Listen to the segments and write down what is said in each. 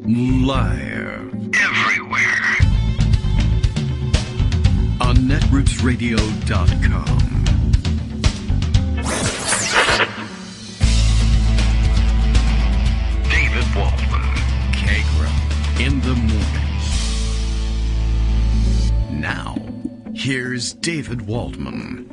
Live. Everywhere. On netrootsradio.com. David Waldman. Kagro. In the mornings. Now, here's David Waldman.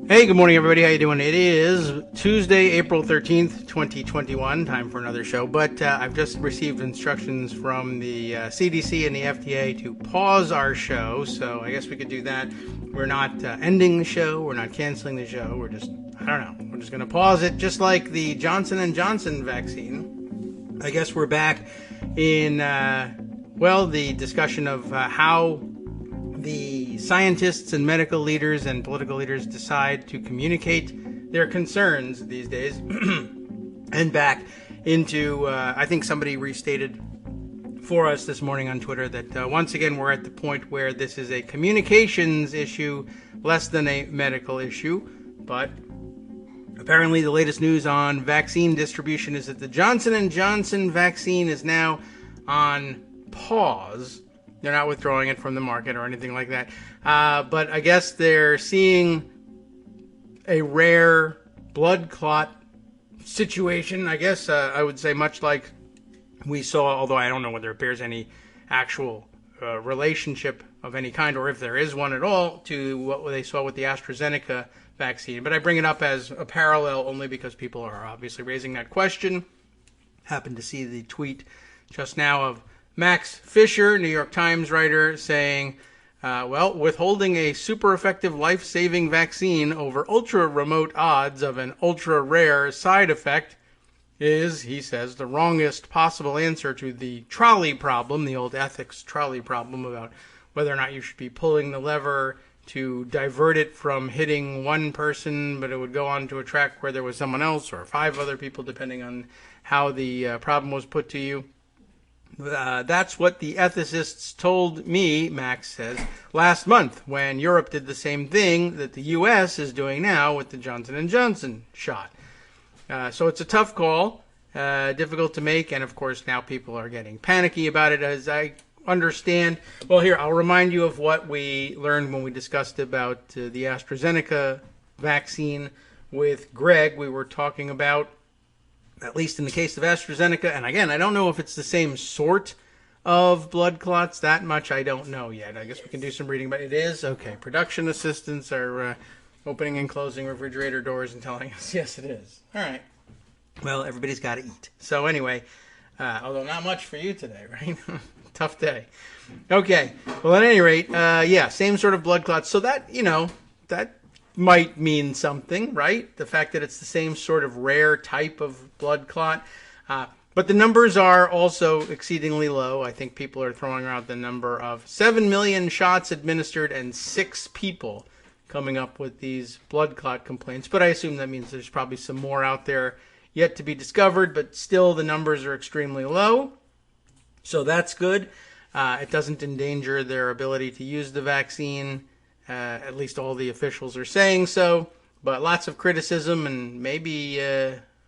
Hey, good morning, everybody. How you doing? It is Tuesday, April 13th, 2021. Time for another show. But I've just received instructions from the CDC and the FDA to pause our show. So I guess we could do that. We're not ending the show. We're not canceling the show. We're just, I don't know. We're just going to pause it, just like the Johnson & Johnson vaccine. I guess we're back in, the discussion of how the scientists and medical leaders and political leaders decide to communicate their concerns these days. And back into, I think somebody restated for us this morning on Twitter that once again we're at the point where this is a communications issue less than a medical issue. But apparently the latest news on vaccine distribution is that the Johnson & Johnson vaccine is now on pause. They're not withdrawing it from the market or anything like that. But I guess they're seeing a rare blood clot situation. I guess I would say much like we saw, although I don't know whether it bears any actual relationship of any kind or if there is one at all to what they saw with the AstraZeneca vaccine. But I bring it up as a parallel only because people are obviously raising that question. Happened to see the tweet just now of Max Fisher, New York Times writer, saying, withholding a super effective life-saving vaccine over ultra-remote odds of an ultra-rare side effect is, he says, the wrongest possible answer to the trolley problem, the old ethics trolley problem about whether or not you should be pulling the lever to divert it from hitting one person, but it would go onto a track where there was someone else or 5 other people, depending on how the problem was put to you. That's what the ethicists told me, Max says, last month when Europe did the same thing that the U.S. is doing now with the Johnson & Johnson shot. So it's a tough call, difficult to make, and of course now people are getting panicky about it, as I understand. Well, here, I'll remind you of what we learned when we discussed about the AstraZeneca vaccine with Greg. We were talking about, at least in the case of AstraZeneca, and again, I don't know if it's the same sort of blood clots. That much I don't know yet. I guess we can do some reading, but it is. Okay, production assistants are opening and closing refrigerator doors and telling us, yes, it is. All right. Well, everybody's got to eat. So anyway, although not much for you today, right? Tough day. Okay. Well, at any rate, same sort of blood clots. So that, that might mean something, right? The fact that it's the same sort of rare type of blood clot. But the numbers are also exceedingly low. I think people are throwing around the number of 7 million shots administered and 6 people coming up with these blood clot complaints. But I assume that means there's probably some more out there yet to be discovered. But still, the numbers are extremely low. So that's good. It doesn't endanger their ability to use the vaccine. At least all the officials are saying so, but lots of criticism and maybe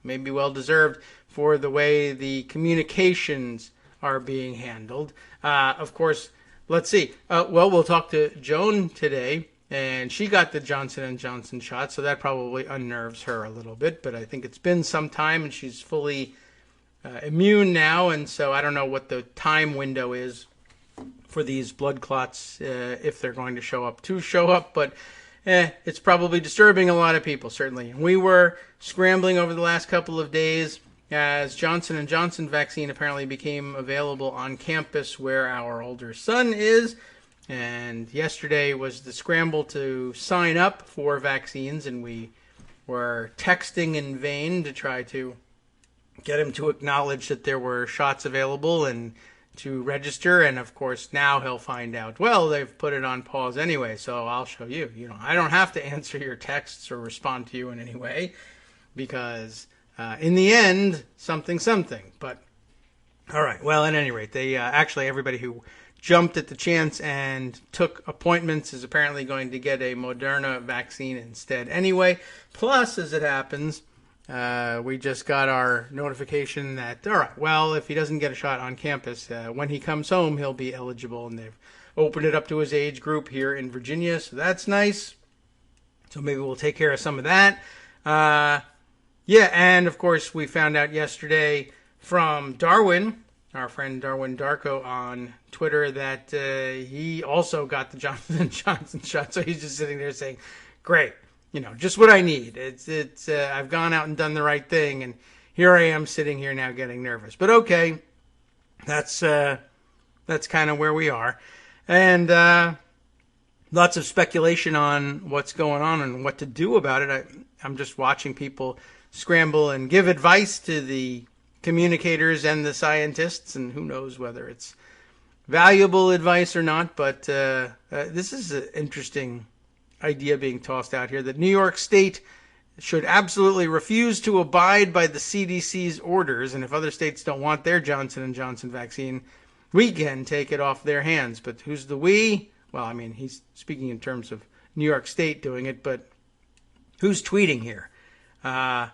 well-deserved for the way the communications are being handled. Of course, let's see. We'll talk to Joan today, and she got the Johnson & Johnson shot, so that probably unnerves her a little bit, but I think it's been some time, and she's fully immune now, and so I don't know what the time window is for these blood clots, if they're going to show up, but it's probably disturbing a lot of people, certainly. We were scrambling over the last couple of days as Johnson & Johnson vaccine apparently became available on campus where our older son is, and yesterday was the scramble to sign up for vaccines, and we were texting in vain to try to get him to acknowledge that there were shots available and to register, and of course now he'll find out, well, they've put it on pause anyway, so I'll show you. I don't have to answer your texts or respond to you in any way, because in the end, something. But all right, well, at any rate, they actually, everybody who jumped at the chance and took appointments is apparently going to get a Moderna vaccine instead anyway. Plus, as it happens, We just got our notification that, all right, well, if he doesn't get a shot on campus, when he comes home, he'll be eligible. And they've opened it up to his age group here in Virginia, so that's nice. So maybe we'll take care of some of that. Yeah, and of course, we found out yesterday from Darwin, our friend Darwin Darko on Twitter, that he also got the Johnson & Johnson shot. So he's just sitting there saying, great, just what I need. It's I've gone out and done the right thing, and here I am sitting here now getting nervous. But okay, that's kind of where we are. And lots of speculation on what's going on and what to do about it. I'm just watching people scramble and give advice to the communicators and the scientists, and who knows whether it's valuable advice or not. But this is an interesting idea being tossed out here that New York State should absolutely refuse to abide by the CDC's orders, and if other states don't want their Johnson & Johnson vaccine, we can take it off their hands. But who's the we? Well, I mean, he's speaking in terms of New York State doing it, but who's tweeting here? Well,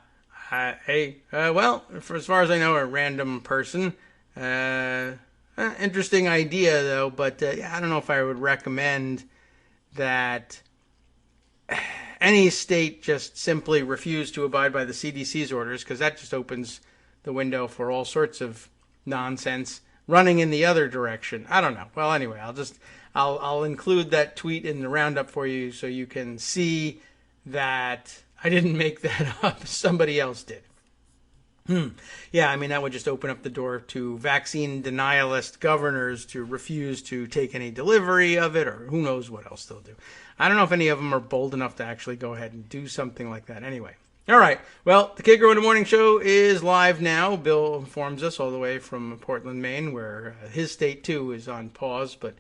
for as far as I know, a random person. Interesting idea, though, but I don't know if I would recommend that any state just simply refuse to abide by the CDC's orders, because that just opens the window for all sorts of nonsense running in the other direction. I don't know. Well, anyway, I'll include that tweet in the roundup for you so you can see that I didn't make that up. Somebody else did. Yeah, I mean, that would just open up the door to vaccine denialist governors to refuse to take any delivery of it, or who knows what else they'll do. I don't know if any of them are bold enough to actually go ahead and do something like that. Anyway, all right. Well, the Kagro in the Morning Show is live now. Bill informs us all the way from Portland, Maine, where his state, too, is on pause, but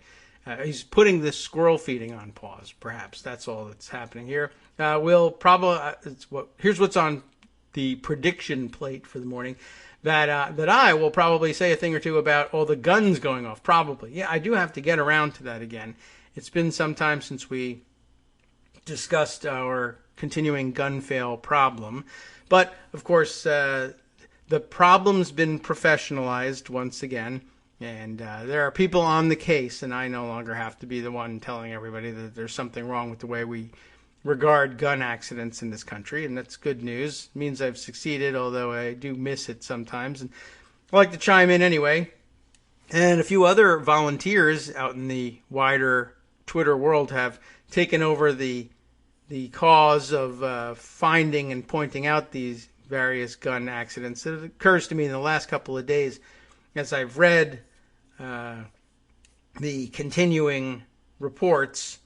he's putting this squirrel feeding on pause, perhaps. That's all that's happening here. Here's what's on the prediction plate for the morning, that I will probably say a thing or two about all the guns going off. Probably. Yeah, I do have to get around to that again. It's been some time since we discussed our continuing gun fail problem. But, of course, the problem's been professionalized once again. And there are people on the case, and I no longer have to be the one telling everybody that there's something wrong with the way we regard gun accidents in this country, and that's good news. It means I've succeeded, although I do miss it sometimes. And I like to chime in anyway. And a few other volunteers out in the wider Twitter world have taken over the cause of finding and pointing out these various gun accidents. It occurs to me in the last couple of days, as I've read the continuing reports,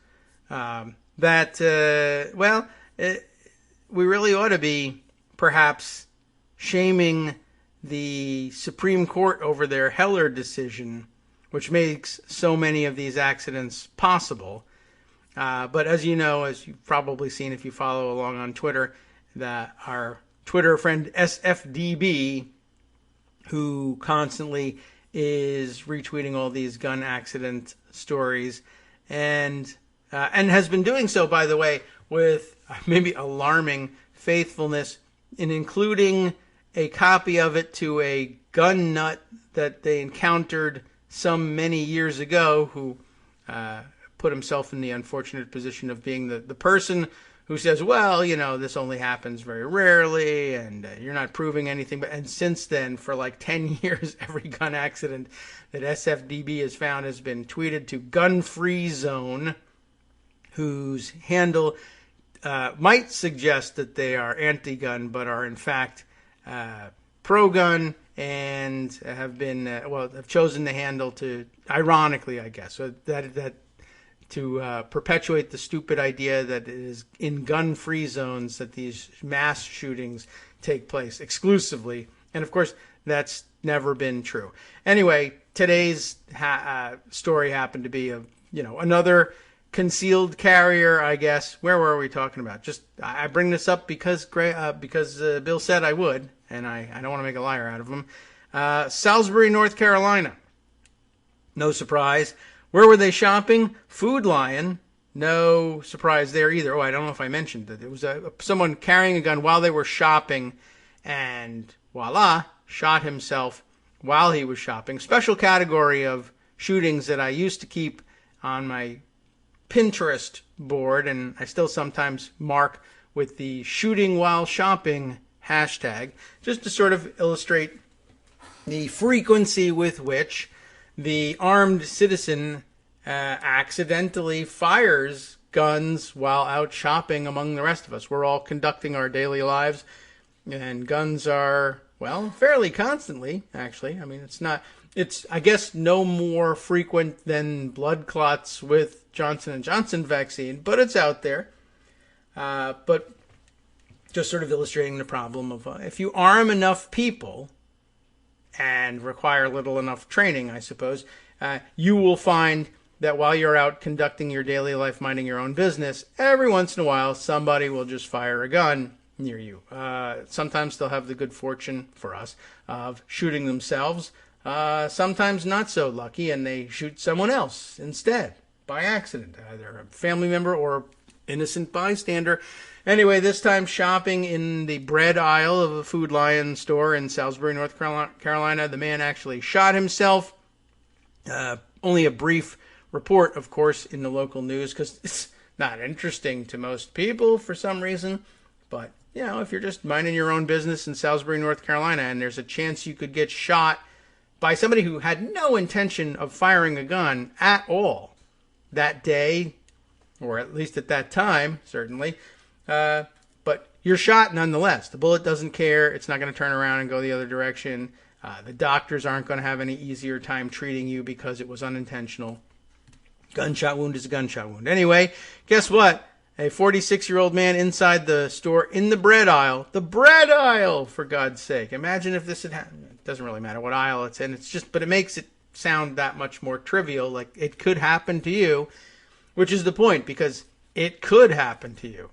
that, we really ought to be perhaps shaming the Supreme Court over their Heller decision, which makes so many of these accidents possible. But as you know, as you've probably seen if you follow along on Twitter, that our Twitter friend SFDB, who constantly is retweeting all these gun accident stories, and has been doing so, by the way, with maybe alarming faithfulness in including a copy of it to a gun nut that they encountered some many years ago, who put himself in the unfortunate position of being the person who says, well, this only happens very rarely, and you're not proving anything. And since then, for like 10 years, every gun accident that SFDB has found has been tweeted to Gun Free Zone, whose handle might suggest that they are anti-gun, but are in fact pro-gun, and have chosen the handle to, ironically, I guess, so that to perpetuate the stupid idea that it is in gun-free zones that these mass shootings take place exclusively. And of course, that's never been true. Anyway, today's story happened to be of, another concealed carrier, I guess. Where were we talking about? I bring this up because Bill said I would, and I don't want to make a liar out of him. Salisbury, North Carolina. No surprise. Where were they shopping? Food Lion. No surprise there either. Oh, I don't know if I mentioned that. It was someone carrying a gun while they were shopping and voila, shot himself while he was shopping. Special category of shootings that I used to keep on my Pinterest board, and I still sometimes mark with the shooting while shopping hashtag, just to sort of illustrate the frequency with which the armed citizen accidentally fires guns while out shopping among the rest of us. We're all conducting our daily lives, and guns are, well, fairly constantly, actually. I mean, it's, I guess, no more frequent than blood clots with Johnson & Johnson vaccine, but it's out there. But just sort of illustrating the problem of if you arm enough people and require little enough training, I suppose, you will find that while you're out conducting your daily life, minding your own business, every once in a while, somebody will just fire a gun near you. Sometimes they'll have the good fortune, for us, of shooting themselves. Sometimes not so lucky, and they shoot someone else instead, by accident, either a family member or innocent bystander. Anyway, this time shopping in the bread aisle of a Food Lion store in Salisbury, North Carolina, the man actually shot himself. Only a brief report, of course, in the local news, because it's not interesting to most people for some reason. But, you know, if you're just minding your own business in Salisbury, North Carolina, and there's a chance you could get shot by somebody who had no intention of firing a gun at all that day, or at least at that time, certainly, but you're shot nonetheless. The bullet doesn't care. It's not going to turn around and go the other direction. The doctors aren't going to have any easier time treating you because it was unintentional. Gunshot wound is a gunshot wound. Anyway, guess what? A 46-year-old man inside the store in the bread aisle, for God's sake. Imagine if this had happened. It doesn't really matter what aisle it's in. But it makes it sound that much more trivial, like it could happen to you, which is the point, because it could happen to you.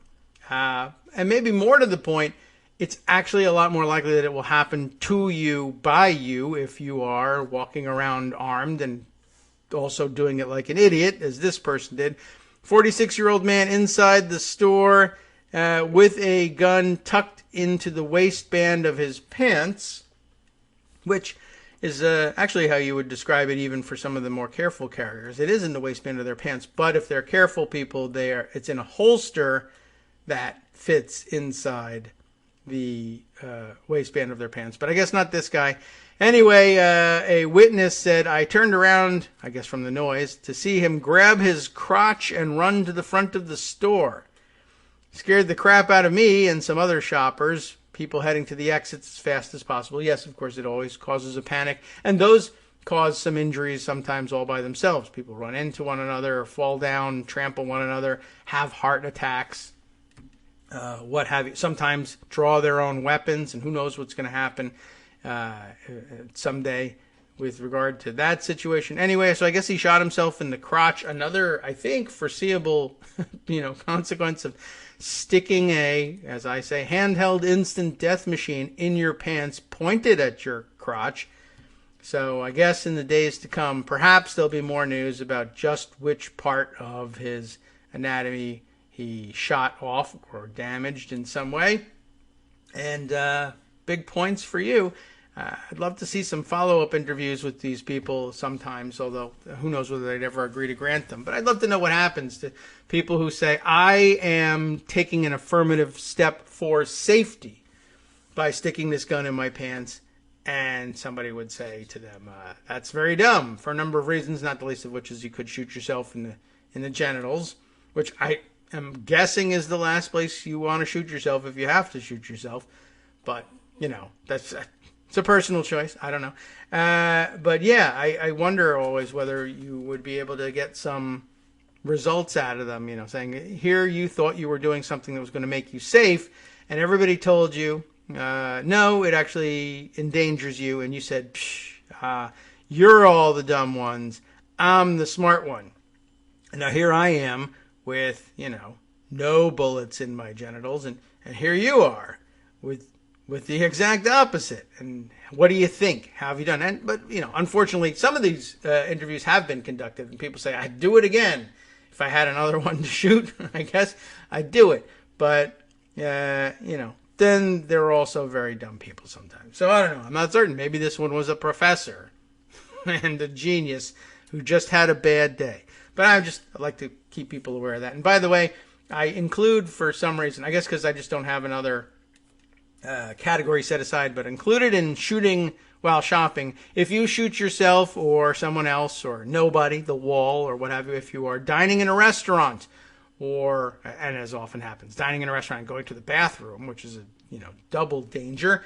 And maybe more to the point, it's actually a lot more likely that it will happen to you by you if you are walking around armed and also doing it like an idiot, as this person did. 46-year-old man inside the store with a gun tucked into the waistband of his pants, which is actually how you would describe it even for some of the more careful carriers. It is in the waistband of their pants, but if they're careful people, it's in a holster that fits inside the waistband of their pants. But I guess not this guy. Anyway, a witness said, I turned around, I guess from the noise, to see him grab his crotch and run to the front of the store. Scared the crap out of me and some other shoppers, people heading to the exits as fast as possible. Yes, of course, it always causes a panic. And those cause some injuries sometimes all by themselves. People run into one another, fall down, trample one another, have heart attacks, what have you. Sometimes draw their own weapons, and who knows what's going to happen someday with regard to that situation. Anyway, so I guess he shot himself in the crotch. Another, I think, foreseeable, consequence of sticking a, as I say, handheld instant death machine in your pants pointed at your crotch. So I guess in the days to come, perhaps there'll be more news about just which part of his anatomy he shot off or damaged in some way. And big points for you. I'd love to see some follow-up interviews with these people sometimes, although who knows whether they'd ever agree to grant them. But I'd love to know what happens to people who say, I am taking an affirmative step for safety by sticking this gun in my pants. And somebody would say to them, that's very dumb for a number of reasons, not the least of which is you could shoot yourself in the genitals, which I am guessing is the last place you want to shoot yourself if you have to shoot yourself. But, it's a personal choice. I don't know. But yeah, I wonder always whether you would be able to get some results out of them, saying, here you thought you were doing something that was going to make you safe, and everybody told you, no, it actually endangers you, and you said, you're all the dumb ones, I'm the smart one. And now here I am with, no bullets in my genitals, and here you are with the exact opposite. And what do you think? How have you done? But unfortunately, some of these interviews have been conducted, and people say, I'd do it again. If I had another one to shoot, I guess I'd do it. But, then they're also very dumb people sometimes. So I don't know. I'm not certain. Maybe this one was a professor and a genius who just had a bad day. But I like to keep people aware of that. And by the way, I include, for some reason, I guess because I just don't have another category set aside, but included in shooting while shopping, if you shoot yourself or someone else or nobody, the wall or what have you, if you are dining in a restaurant, or, and as often happens, dining in a restaurant and going to the bathroom, which is a double danger,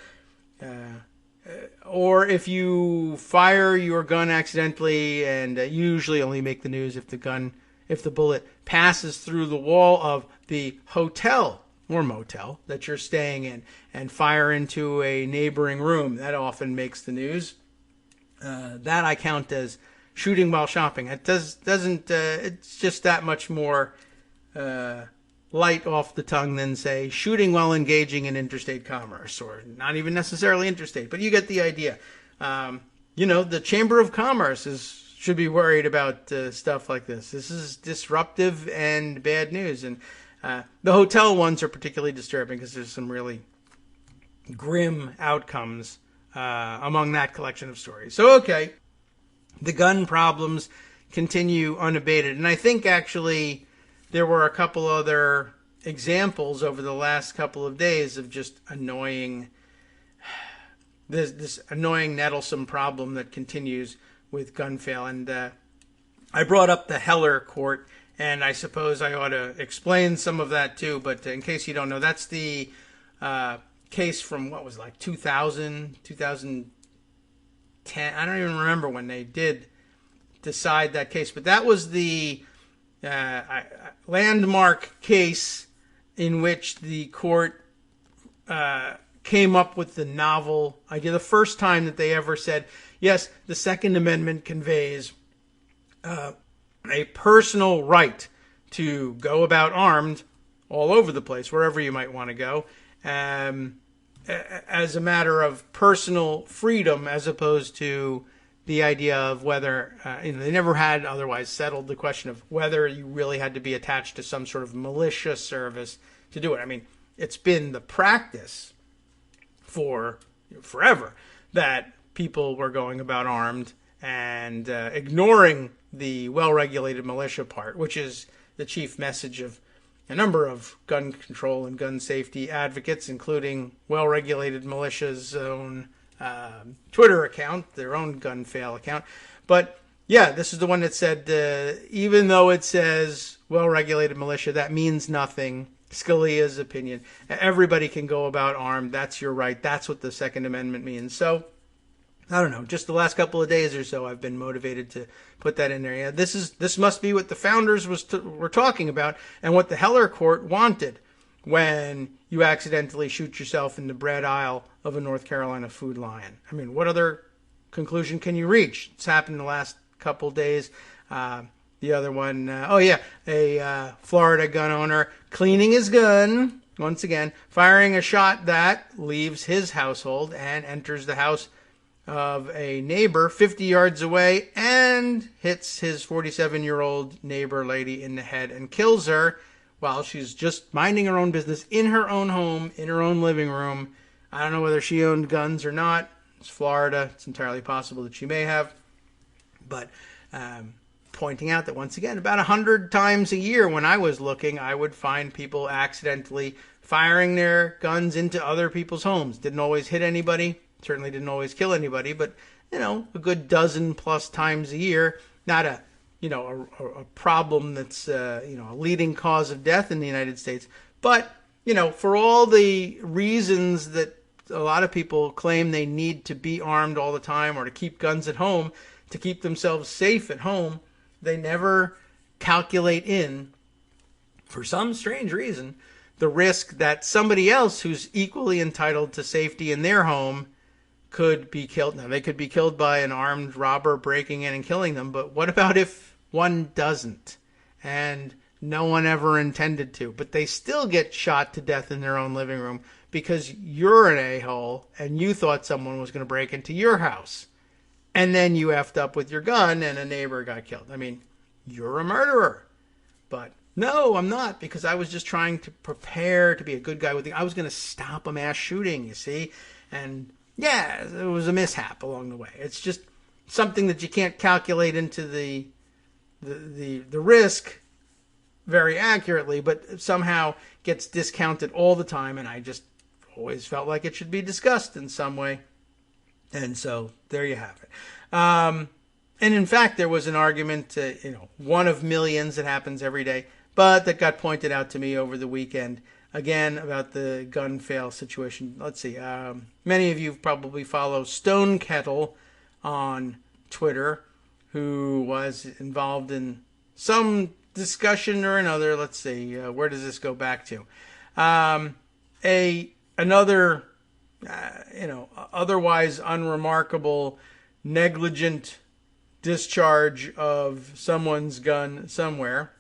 or if you fire your gun accidentally, and usually only make the news if the bullet passes through the wall of the hotel or motel that you're staying in and fire into a neighboring room. That often makes the news. That I count as shooting while shopping. It doesn't. It's just that much more light off the tongue than, say, shooting while engaging in interstate commerce, or not even necessarily interstate, but you get the idea. The Chamber of Commerce should be worried about stuff like this. This is disruptive and bad news. And the hotel ones are particularly disturbing because there's some really grim outcomes among that collection of stories. So, okay, the gun problems continue unabated. And I think actually there were a couple other examples over the last couple of days of just annoying, this annoying, nettlesome problem that continues with gun fail. And I brought up the Heller court, and I suppose I ought to explain some of that too. But in case you don't know, that's the case from 2010. I don't even remember when they did decide that case, but that was the landmark case in which the court came up with the novel idea, the first time that they ever said, yes, the Second Amendment conveys a personal right to go about armed all over the place, wherever you might want to go, as a matter of personal freedom, as opposed to the idea of whether, they never had otherwise settled the question of whether you really had to be attached to some sort of militia service to do it. I mean, it's been the practice for forever that people were going about armed and ignoring the well-regulated militia part, which is the chief message of a number of gun control and gun safety advocates, including well-regulated militia's own Twitter account, their own gun fail account. But yeah, this is the one that said, even though it says well-regulated militia, that means nothing. Scalia's opinion. Everybody can go about armed. That's your right. That's what the Second Amendment means. So, I don't know, just the last couple of days or so, I've been motivated to put that in there. Yeah, this must be what the founders were talking about, and what the Heller court wanted when you accidentally shoot yourself in the bread aisle of a North Carolina Food Lion. I mean, what other conclusion can you reach? It's happened the last couple days. The other one, a Florida gun owner cleaning his gun, once again, firing a shot that leaves his household and enters the house of a neighbor 50 yards away and hits his 47-year-old neighbor lady in the head and kills her while she's just minding her own business in her own home, in her own living room. I don't know whether she owned guns or not. It's Florida. It's entirely possible that she may have. But pointing out that, once again, about 100 times a year when I was looking, I would find people accidentally firing their guns into other people's homes. Didn't always hit anybody. Certainly didn't always kill anybody, but, a good dozen plus times a year. Not a problem that's, a leading cause of death in the United States. But, for all the reasons that a lot of people claim they need to be armed all the time or to keep guns at home, to keep themselves safe at home, they never calculate in, for some strange reason, the risk that somebody else who's equally entitled to safety in their home could be killed. Now, they could be killed by an armed robber breaking in and killing them, but what about if one doesn't and no one ever intended to, but they still get shot to death in their own living room because you're an a-hole and you thought someone was going to break into your house, and then you effed up with your gun and a neighbor got killed? I mean, you're a murderer. But No, I'm not, because I was just trying to prepare to be a good guy with I was going to stop a mass shooting, you see? And yeah, it was a mishap along the way. It's just something that you can't calculate into the risk very accurately, but somehow gets discounted all the time, and I just always felt like it should be discussed in some way. And so there you have it. And in fact, there was an argument, one of millions that happens every day, but that got pointed out to me over the weekend, again, about the gun fail situation. Let's see. Many of you probably follow Stone Kettle on Twitter, who was involved in some discussion or another. Let's see. Where does this go back to? Another otherwise unremarkable, negligent discharge of someone's gun somewhere.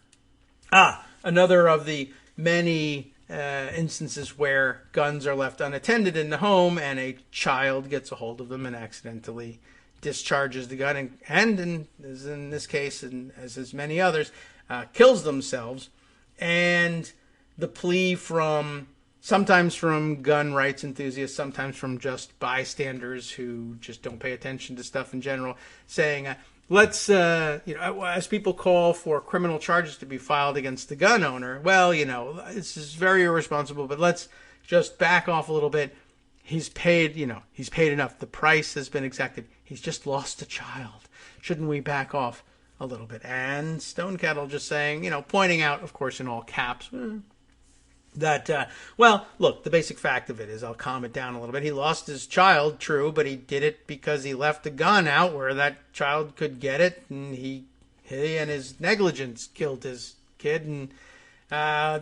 Another of the many instances where guns are left unattended in the home and a child gets a hold of them and accidentally discharges the gun and as in this case, and as many others, kills themselves. And the plea sometimes from gun rights enthusiasts, sometimes from just bystanders who just don't pay attention to stuff in general, saying, let's, as people call for criminal charges to be filed against the gun owner, well, this is very irresponsible, but let's just back off a little bit. He's paid enough. The price has been exacted. He's just lost a child. Shouldn't we back off a little bit? And Stone Kettle just saying, pointing out, of course, in all caps, that, look, the basic fact of it is, I'll calm it down a little bit. He lost his child, true, but he did it because he left a gun out where that child could get it, and he and his negligence killed his kid, and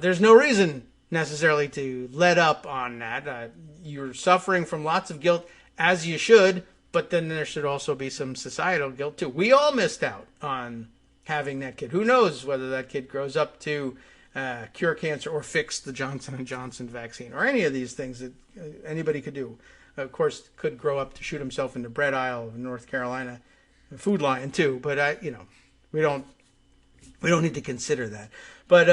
there's no reason necessarily to let up on that. You're suffering from lots of guilt, as you should, but then there should also be some societal guilt, too. We all missed out on having that kid. Who knows whether that kid grows up to cure cancer or fix the Johnson & Johnson vaccine or any of these things that anybody could do. Of course, could grow up to shoot himself in the bread aisle of North Carolina Food Lion too. But we don't need to consider that. But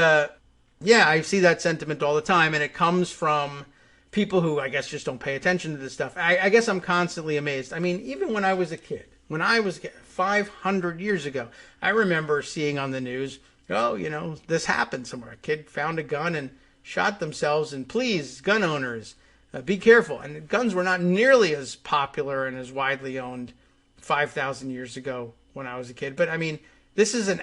I see that sentiment all the time, and it comes from people who I guess just don't pay attention to this stuff. I guess I'm constantly amazed. I mean, even when I was a kid, 500 years ago, I remember seeing on the news, this happened somewhere. A kid found a gun and shot themselves, and please, gun owners, be careful. And guns were not nearly as popular and as widely owned 5,000 years ago when I was a kid. But I mean, this is an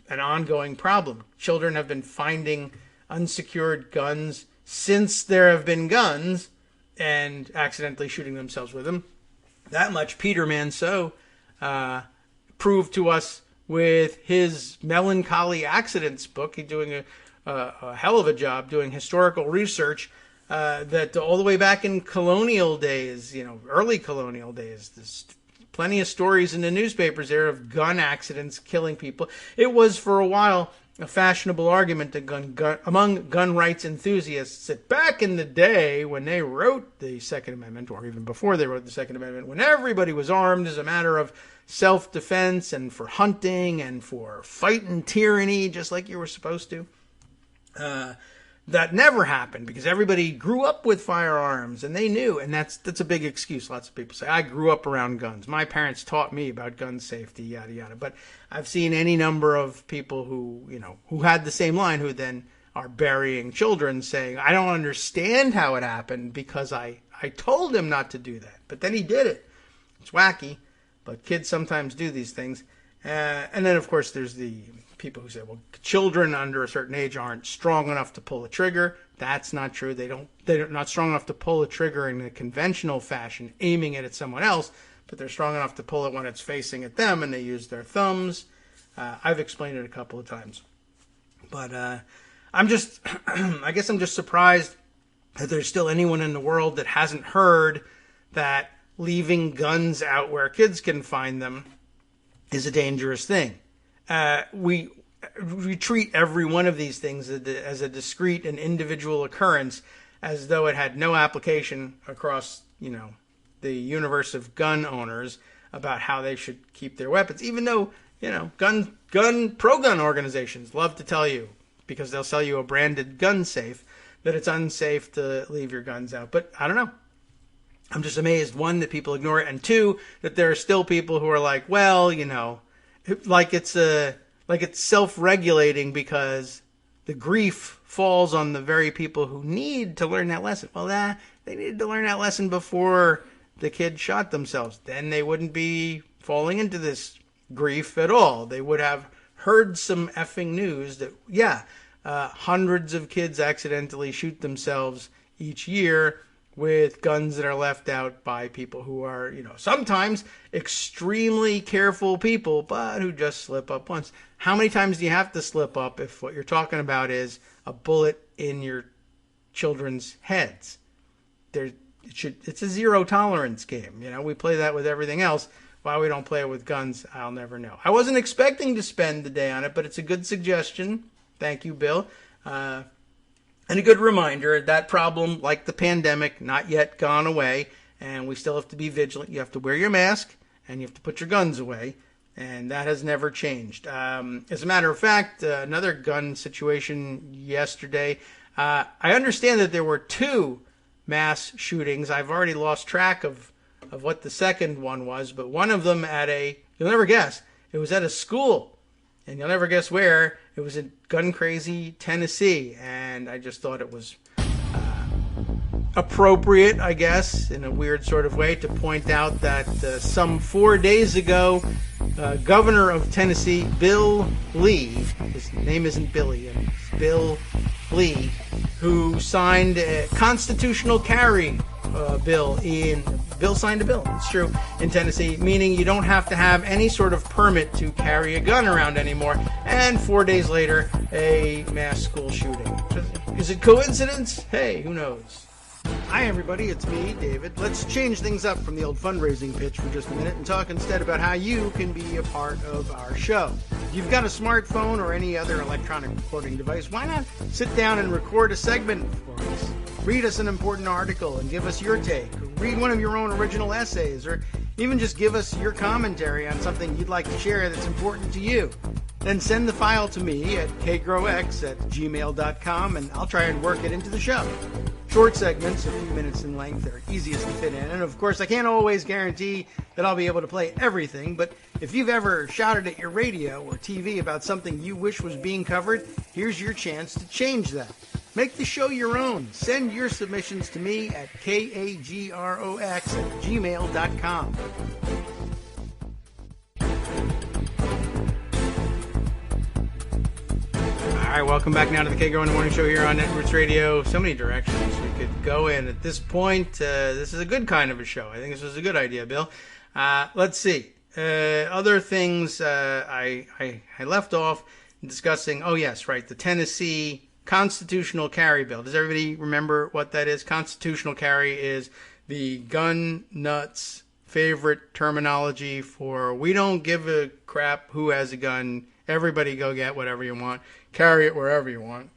ongoing problem. Children have been finding unsecured guns since there have been guns and accidentally shooting themselves with them. That much Peter Manseau proved to us with his Melancholy Accidents book. He's doing a hell of a job doing historical research that all the way back in colonial days, early colonial days, there's plenty of stories in the newspapers there of gun accidents killing people. It was for a while a fashionable argument among gun rights enthusiasts that back in the day when they wrote the Second Amendment, or even before they wrote the Second Amendment, when everybody was armed as a matter of self-defense and for hunting and for fighting tyranny just like you were supposed to, that never happened because everybody grew up with firearms and they knew. And that's a big excuse. Lots of people say, I grew up around guns. My parents taught me about gun safety, yada, yada. But I've seen any number of people who had the same line who then are burying children saying, I don't understand how it happened because I told him not to do that. But then he did it. It's wacky, but kids sometimes do these things. And then, of course, there's the people who say, well, children under a certain age aren't strong enough to pull a trigger. That's not true. They're not strong enough to pull a trigger in a conventional fashion, aiming it at someone else, but they're strong enough to pull it when it's facing at them, and they use their thumbs. I've explained it a couple of times. But I guess I'm just surprised that there's still anyone in the world that hasn't heard that leaving guns out where kids can find them is a dangerous thing. We treat every one of these things as a discrete and individual occurrence, as though it had no application across, the universe of gun owners about how they should keep their weapons. Even though, pro-gun organizations love to tell you, because they'll sell you a branded gun safe, that it's unsafe to leave your guns out. But I don't know. I'm just amazed, one, that people ignore it, and two, that there are still people who are like, well, like it's self-regulating because the grief falls on the very people who need to learn that lesson. Well, they needed to learn that lesson before the kid shot themselves. Then they wouldn't be falling into this grief at all. They would have heard some effing news that, hundreds of kids accidentally shoot themselves each year with guns that are left out by people who are, sometimes extremely careful people, but who just slip up once. How many times do you have to slip up if what you're talking about is a bullet in your children's heads? It's a zero tolerance game. We play that with everything else. Why we don't play it with guns, I'll never know. I wasn't expecting to spend the day on it, but it's a good suggestion. Thank you, Bill. And a good reminder, that problem, like the pandemic, not yet gone away, and we still have to be vigilant. You have to wear your mask, and you have to put your guns away, and that has never changed. As a matter of fact, another gun situation yesterday. I understand that there were 2 mass shootings. I've already lost track of what the second one was, but one of them you'll never guess, it was at a school, and you'll never guess where. It was in gun crazy Tennessee, and I just thought it was appropriate, I guess, in a weird sort of way, to point out that some 4 days ago, Governor of Tennessee, Bill Lee, his name isn't Billy, it's Bill Lee, who signed a constitutional carry bill Bill signed a bill, it's true, in Tennessee, meaning you don't have to have any sort of permit to carry a gun around anymore. And 4 days later, a mass school shooting. Is it coincidence? Hey, who knows? Hi, everybody. It's me, David. Let's change things up from the old fundraising pitch for just a minute and talk instead about how you can be a part of our show. If you've got a smartphone or any other electronic recording device, why not sit down and record a segment for us? Read us an important article and give us your take. Or read one of your own original essays, or even just give us your commentary on something you'd like to share that's important to you. Then send the file to me at kagrox@gmail.com, and I'll try and work it into the show. Short segments, a few minutes in length, are easiest to fit in. And of course, I can't always guarantee that I'll be able to play everything, but if you've ever shouted at your radio or TV about something you wish was being covered, here's your chance to change that. Make the show your own. Send your submissions to me at kagrox@gmail.com. All right, welcome back now to the Kagro in the Morning Show here on Networks Radio. So many directions we could go in at this point. This is a good kind of a show. I think this was a good idea, Bill. Let's see. Other things I left off discussing. Oh, yes, right. The Tennessee constitutional carry bill. Does everybody remember what that is? Constitutional carry is the gun nuts' favorite terminology for we don't give a crap who has a gun. Everybody go get whatever you want. Carry it wherever you want.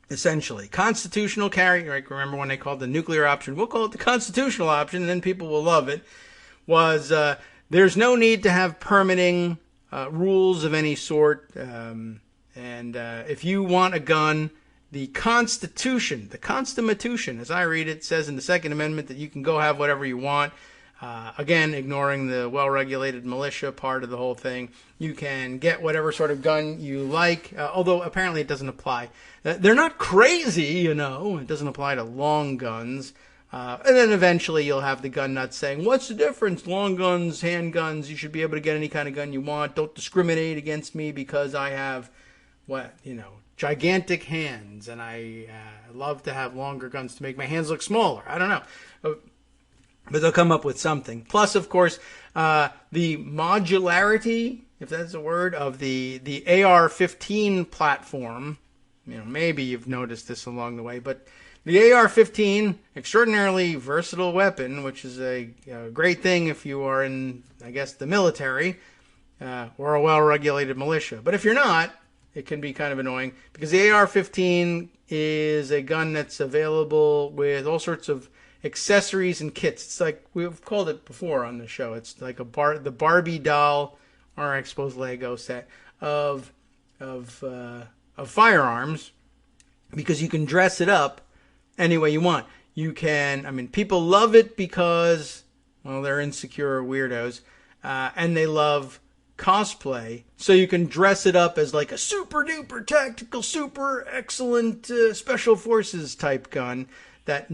Essentially. Constitutional carry, right? Remember when they called the nuclear option? We'll call it the constitutional option, and then people will love it. Was there's no need to have permitting rules of any sort. And if you want a gun, the Constitution, as I read it, says in the Second Amendment that you can go have whatever you want. Again, ignoring the well-regulated militia part of the whole thing. You can get whatever sort of gun you like, although apparently it doesn't apply. They're not crazy, It doesn't apply to long guns. And then eventually you'll have the gun nuts saying, what's the difference? Long guns, handguns, you should be able to get any kind of gun you want. Don't discriminate against me because I have, gigantic hands, and I love to have longer guns to make my hands look smaller. I don't know. But they'll come up with something. Plus, of course, the modularity, if that's a word, of the AR-15 platform. Maybe you've noticed this along the way, but the AR-15, extraordinarily versatile weapon, which is a great thing if you are in, I guess, the military or a well-regulated militia. But if you're not, it can be kind of annoying because the AR-15 is a gun that's available with all sorts of accessories and kits. It's like we've called it before on the show. It's like the Barbie doll our exposed Lego set of firearms, because you can dress it up any way you want. You can, I mean, people love it because, well, they're insecure weirdos, and they love cosplay. So you can dress it up as like a super duper tactical, super excellent special forces type gun that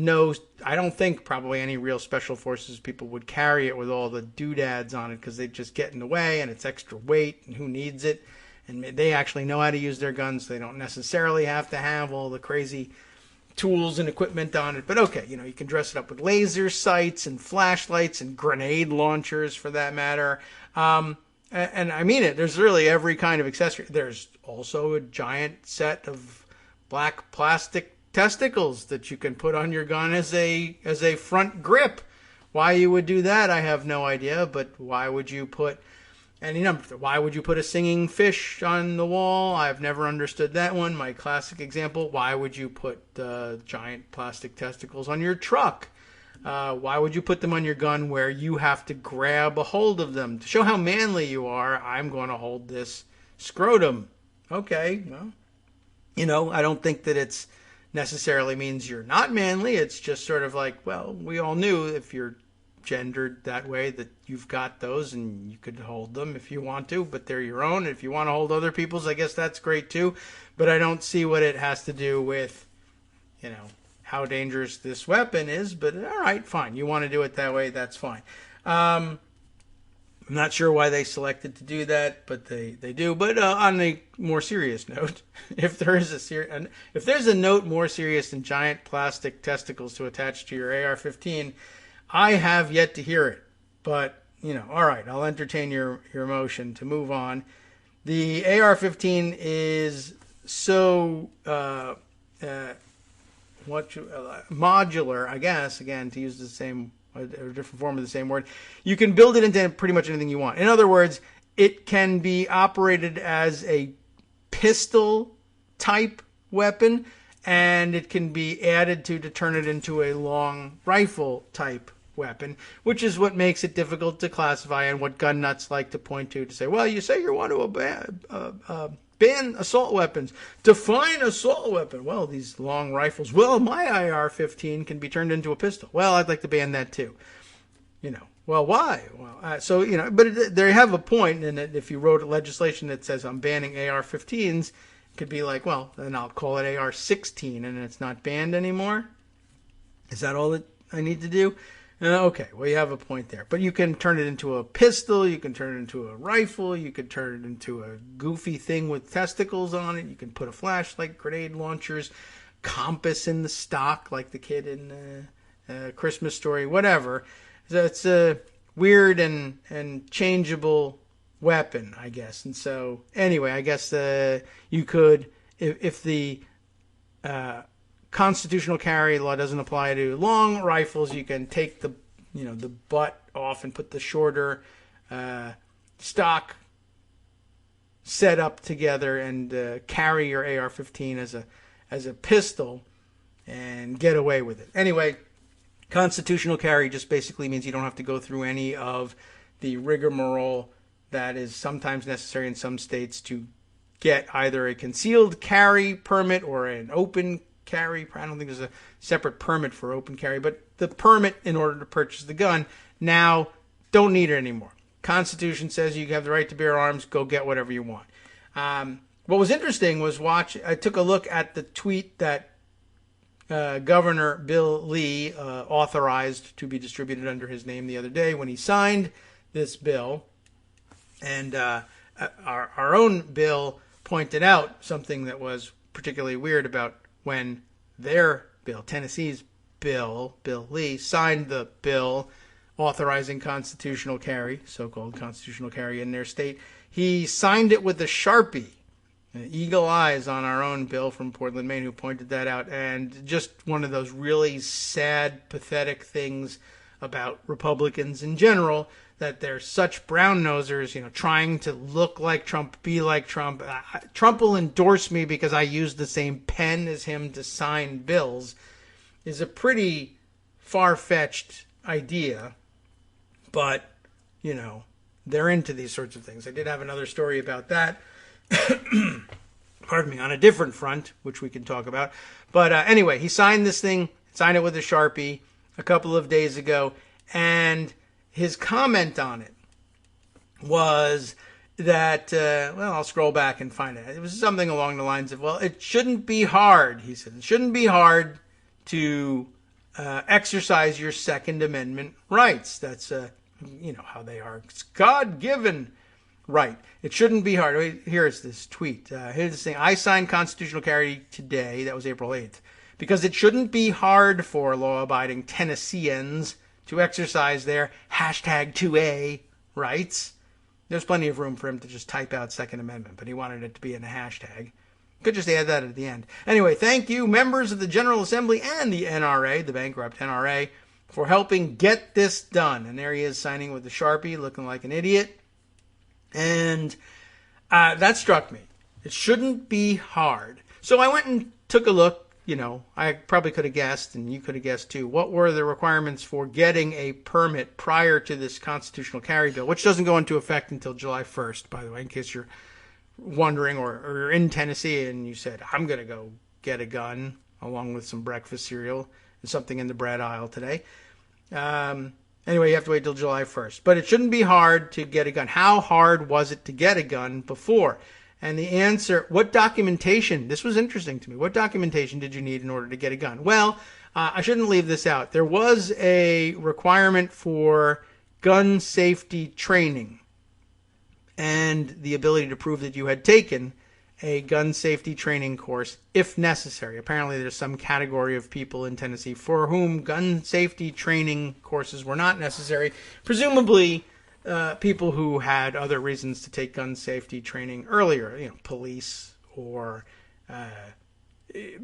I don't think probably any real special forces people would carry it with all the doodads on it, because they just get in the way and it's extra weight and who needs it. And they actually know how to use their guns. So they don't necessarily have to have all the crazy tools and equipment on it. But okay, you can dress it up with laser sights and flashlights and grenade launchers for that matter. And I mean it, there's really every kind of accessory. There's also a giant set of black plastic testicles that you can put on your gun as a front grip. Why you would do that, I have no idea, but why would you put why would you put a singing fish on the wall? I've never understood that one. My classic example, why would you put giant plastic testicles on your truck? Why would you put them on your gun where you have to grab a hold of them? To show how manly you are, I'm going to hold this scrotum. Okay, well, I don't think that it's necessarily means you're not manly. It's just sort of like, well, we all knew if you're gendered that way that you've got those and you could hold them if you want to, but they're your own. If you want to hold other people's, I guess that's great too. But I don't see what it has to do with, how dangerous this weapon is. But all right, fine. You want to do it that way, that's fine. I'm not sure why they selected to do that, but they do. But on a more serious note, if there's a note more serious than giant plastic testicles to attach to your AR-15, I have yet to hear it. But all right, I'll entertain your motion to move on. The AR-15 is so modular, I guess. Again, to use a different form of the same word, you can build it into pretty much anything you want. In other words, it can be operated as a pistol type weapon, and it can be added to turn it into a long rifle type weapon, which is what makes it difficult to classify and what gun nuts like to point to say, well, you say you want to ban assault weapons. Define assault weapon. Well, these long rifles. Well, my AR-15 can be turned into a pistol. Well, I'd like to ban that too. Well, why? Well, but they have a point in that if you wrote legislation that says I'm banning AR-15s, it could be like, well, then I'll call it AR-16 and it's not banned anymore. Is that all that I need to do? Okay, well, you have a point there. But you can turn it into a pistol, you can turn it into a rifle, you could turn it into a goofy thing with testicles on it, you can put a flashlight, grenade launchers, compass in the stock like the kid in Christmas Story, whatever. So it's a weird and changeable weapon, I guess. And so, anyway, I guess you could, if the constitutional carry law doesn't apply to long rifles, you can take the butt off and put the shorter stock set up together and carry your AR-15 as a pistol and get away with it. Anyway, constitutional carry just basically means you don't have to go through any of the rigmarole that is sometimes necessary in some states to get either a concealed carry permit or an open carry. I don't think there's a separate permit for open carry, but the permit in order to purchase the gun, now don't need it anymore. Constitution says you have the right to bear arms, go get whatever you want. What was interesting was I took a look at the tweet that Governor Bill Lee authorized to be distributed under his name the other day when he signed this bill. And our own bill pointed out something that was particularly weird about when their bill, Tennessee's bill, Bill Lee, signed the bill authorizing constitutional carry, so-called constitutional carry in their state. He signed it with a Sharpie. Eagle eyes on our own Bill from Portland, Maine, who pointed that out. And just one of those really sad, pathetic things about Republicans in general, that they're such brown-nosers, trying to look like Trump, be like Trump. Trump will endorse me because I used the same pen as him to sign bills, is a pretty far-fetched idea. But, they're into these sorts of things. I did have another story about that. Pardon me, on a different front, which we can talk about. But anyway, he signed this thing, signed it with a Sharpie a couple of days ago, and his comment on it was that, I'll scroll back and find it. It was something along the lines of, it shouldn't be hard, he said. It shouldn't be hard to exercise your Second Amendment rights. That's, how they are. It's God-given right. It shouldn't be hard. Here's this tweet. Here's this thing. I signed constitutional carry today. That was April 8th. Because it shouldn't be hard for law-abiding Tennesseans to exercise their #2A rights. There's plenty of room for him to just type out Second Amendment, but he wanted it to be in a hashtag. Could just add that at the end. Anyway, thank you, members of the General Assembly and the NRA, the bankrupt NRA, for helping get this done. And there he is signing with the Sharpie, looking like an idiot. And that struck me. It shouldn't be hard. So I went and took a look. I probably could have guessed, and you could have guessed too, what were the requirements for getting a permit prior to this constitutional carry bill, which doesn't go into effect until July 1st, by the way, in case you're wondering, or you're in Tennessee and you said, I'm going to go get a gun along with some breakfast cereal and something in the bread aisle today. Anyway, you have to wait till July 1st. But it shouldn't be hard to get a gun. How hard was it to get a gun before? And the answer, what documentation, this was interesting to me, what documentation did you need in order to get a gun? Well, I shouldn't leave this out. There was a requirement for gun safety training and the ability to prove that you had taken a gun safety training course if necessary. Apparently there's some category of people in Tennessee for whom gun safety training courses were not necessary. Presumably people who had other reasons to take gun safety training earlier, police or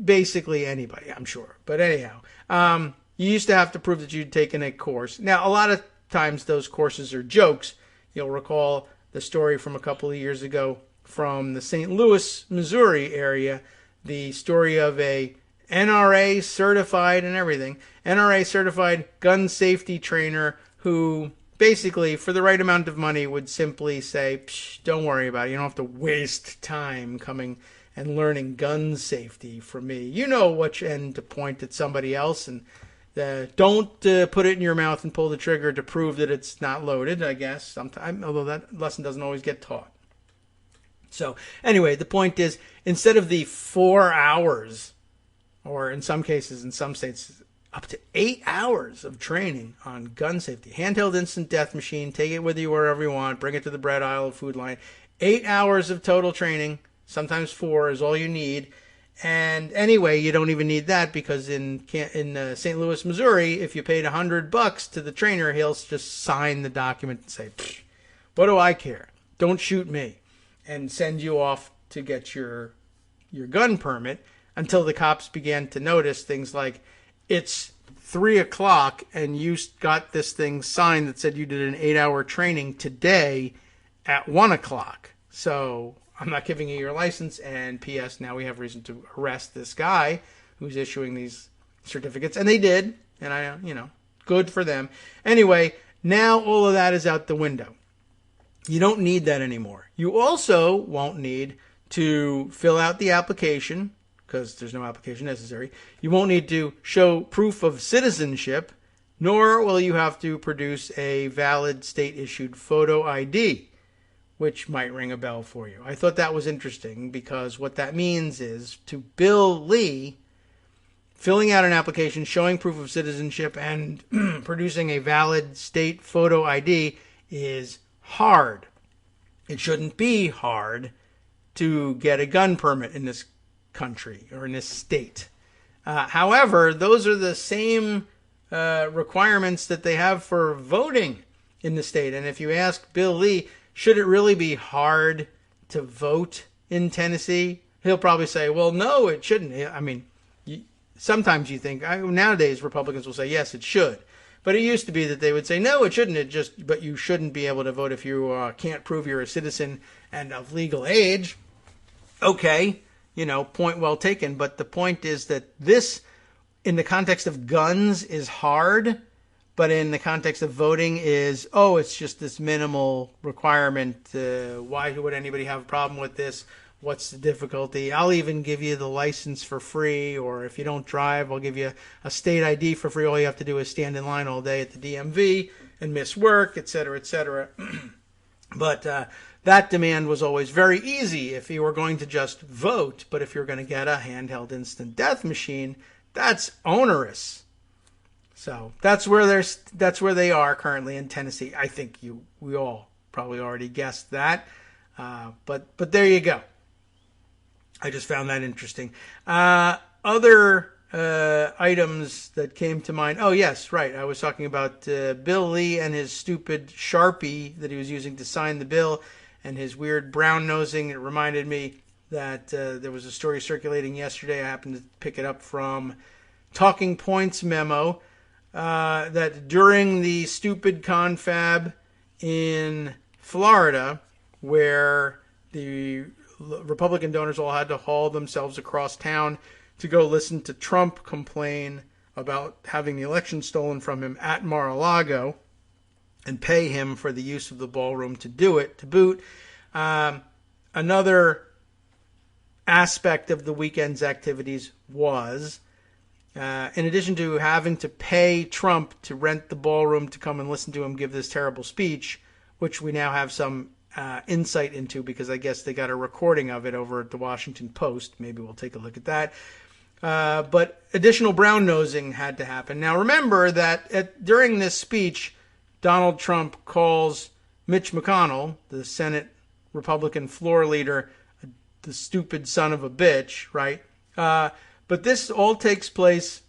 basically anybody, I'm sure. But anyhow, you used to have to prove that you'd taken a course. Now, a lot of times those courses are jokes. You'll recall the story from a couple of years ago from the St. Louis, Missouri area, the story of a NRA certified and everything, NRA certified gun safety trainer who basically, for the right amount of money, would simply say, don't worry about it. You don't have to waste time coming and learning gun safety from me. You know which end to point at somebody else, and don't put it in your mouth and pull the trigger to prove that it's not loaded, I guess, sometimes, although that lesson doesn't always get taught. So anyway, the point is, instead of the 4 hours, or in some cases, in some states, up to 8 hours of training on gun safety. Handheld instant death machine, take it with you wherever you want, bring it to the bread aisle, food line. 8 hours of total training, sometimes 4 is all you need. And anyway, you don't even need that because in St. Louis, Missouri, if you paid $100 to the trainer, he'll just sign the document and say, what do I care? Don't shoot me. And send you off to get your gun permit until the cops began to notice things like, it's 3 o'clock and you got this thing signed that said you did an 8-hour training today at 1 o'clock. So I'm not giving you your license. And P.S. now we have reason to arrest this guy who's issuing these certificates. And they did. And good for them. Anyway, now all of that is out the window. You don't need that anymore. You also won't need to fill out the application, because there's no application necessary. You won't need to show proof of citizenship, nor will you have to produce a valid state-issued photo ID, which might ring a bell for you. I thought that was interesting because what that means is to Bill Lee, filling out an application, showing proof of citizenship, and producing a valid state photo ID is hard. It shouldn't be hard to get a gun permit in this country or in this state. However, those are the same requirements that they have for voting in the state. And if you ask Bill Lee, should it really be hard to vote in Tennessee? He'll probably say, well, no, it shouldn't. I mean, sometimes you think, nowadays Republicans will say, yes, it should. But it used to be that they would say, no, it shouldn't. But you shouldn't be able to vote if you can't prove you're a citizen and of legal age. Okay. Point well taken. But the point is that this, in the context of guns, is hard. but in the context of voting is, oh, it's just this minimal requirement. Why would anybody have a problem with this? What's the difficulty? I'll even give you the license for free, or if you don't drive, I'll give you a state ID for free. All you have to do is stand in line all day at the DMV and miss work, et cetera, et cetera. But that demand was always very easy if you were going to just vote. But if you're going to get a handheld instant death machine, that's onerous. So that's where they are currently in Tennessee. I think we all probably already guessed that. But there you go. I just found that interesting. Other items that came to mind. Oh, yes, right. I was talking about Bill Lee and his stupid Sharpie that he was using to sign the bill and his weird brown nosing. It reminded me that there was a story circulating yesterday. I happened to pick it up from Talking Points memo that during the stupid confab in Florida, where the Republican donors all had to haul themselves across town to go listen to Trump complain about having the election stolen from him at Mar-a-Lago and pay him for the use of the ballroom to do it, to boot. Another aspect of the weekend's activities was, in addition to having to pay Trump to rent the ballroom to come and listen to him give this terrible speech, which we now have some insight into because I guess they got a recording of it over at the Washington Post. Maybe we'll take a look at that. But additional brown nosing had to happen. Now remember that during this speech, Donald Trump calls Mitch McConnell, the Senate Republican floor leader, the stupid son of a bitch, right? But this all takes place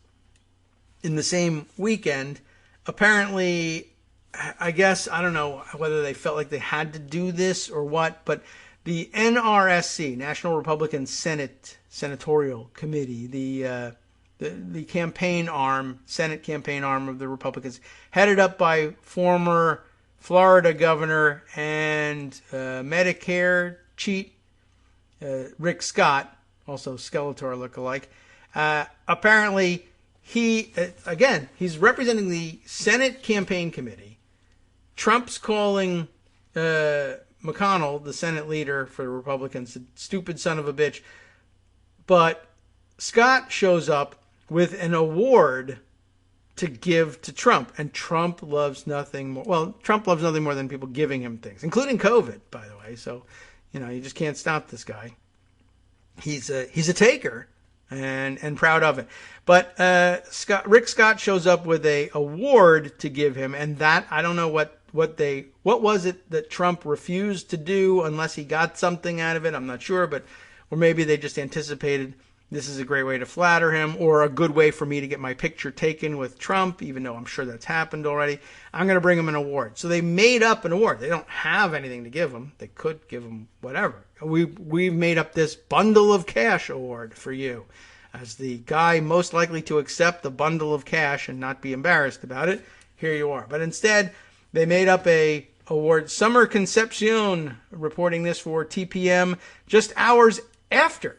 in the same weekend. Apparently, I guess, I don't know whether they felt like they had to do this or what, but the NRSC, National Republican Senatorial Committee, the campaign arm, Senate campaign arm of the Republicans, headed up by former Florida governor and Medicare cheat Rick Scott, also Skeletor lookalike. Apparently, he's representing the Senate campaign committee. Trump's calling McConnell, the Senate leader for the Republicans, the stupid son of a bitch. But Scott shows up with an award to give to Trump. And Trump loves nothing more. Well, Trump loves nothing more than people giving him things, including COVID, by the way. So, you just can't stop this guy. He's a taker and proud of it. But Rick Scott shows up with a award to give him, and that, I don't know what was it that Trump refused to do unless he got something out of it. I'm not sure, or maybe they just anticipated this is a great way to flatter him or a good way for me to get my picture taken with Trump, even though I'm sure that's happened already. I'm going to bring him an award. So they made up an award. They don't have anything to give him. They could give him whatever. We've made up this bundle of cash award for you as the guy most likely to accept the bundle of cash and not be embarrassed about it. Here you are. But instead, they made up a award, Summer Concepcion, reporting this for TPM, just hours after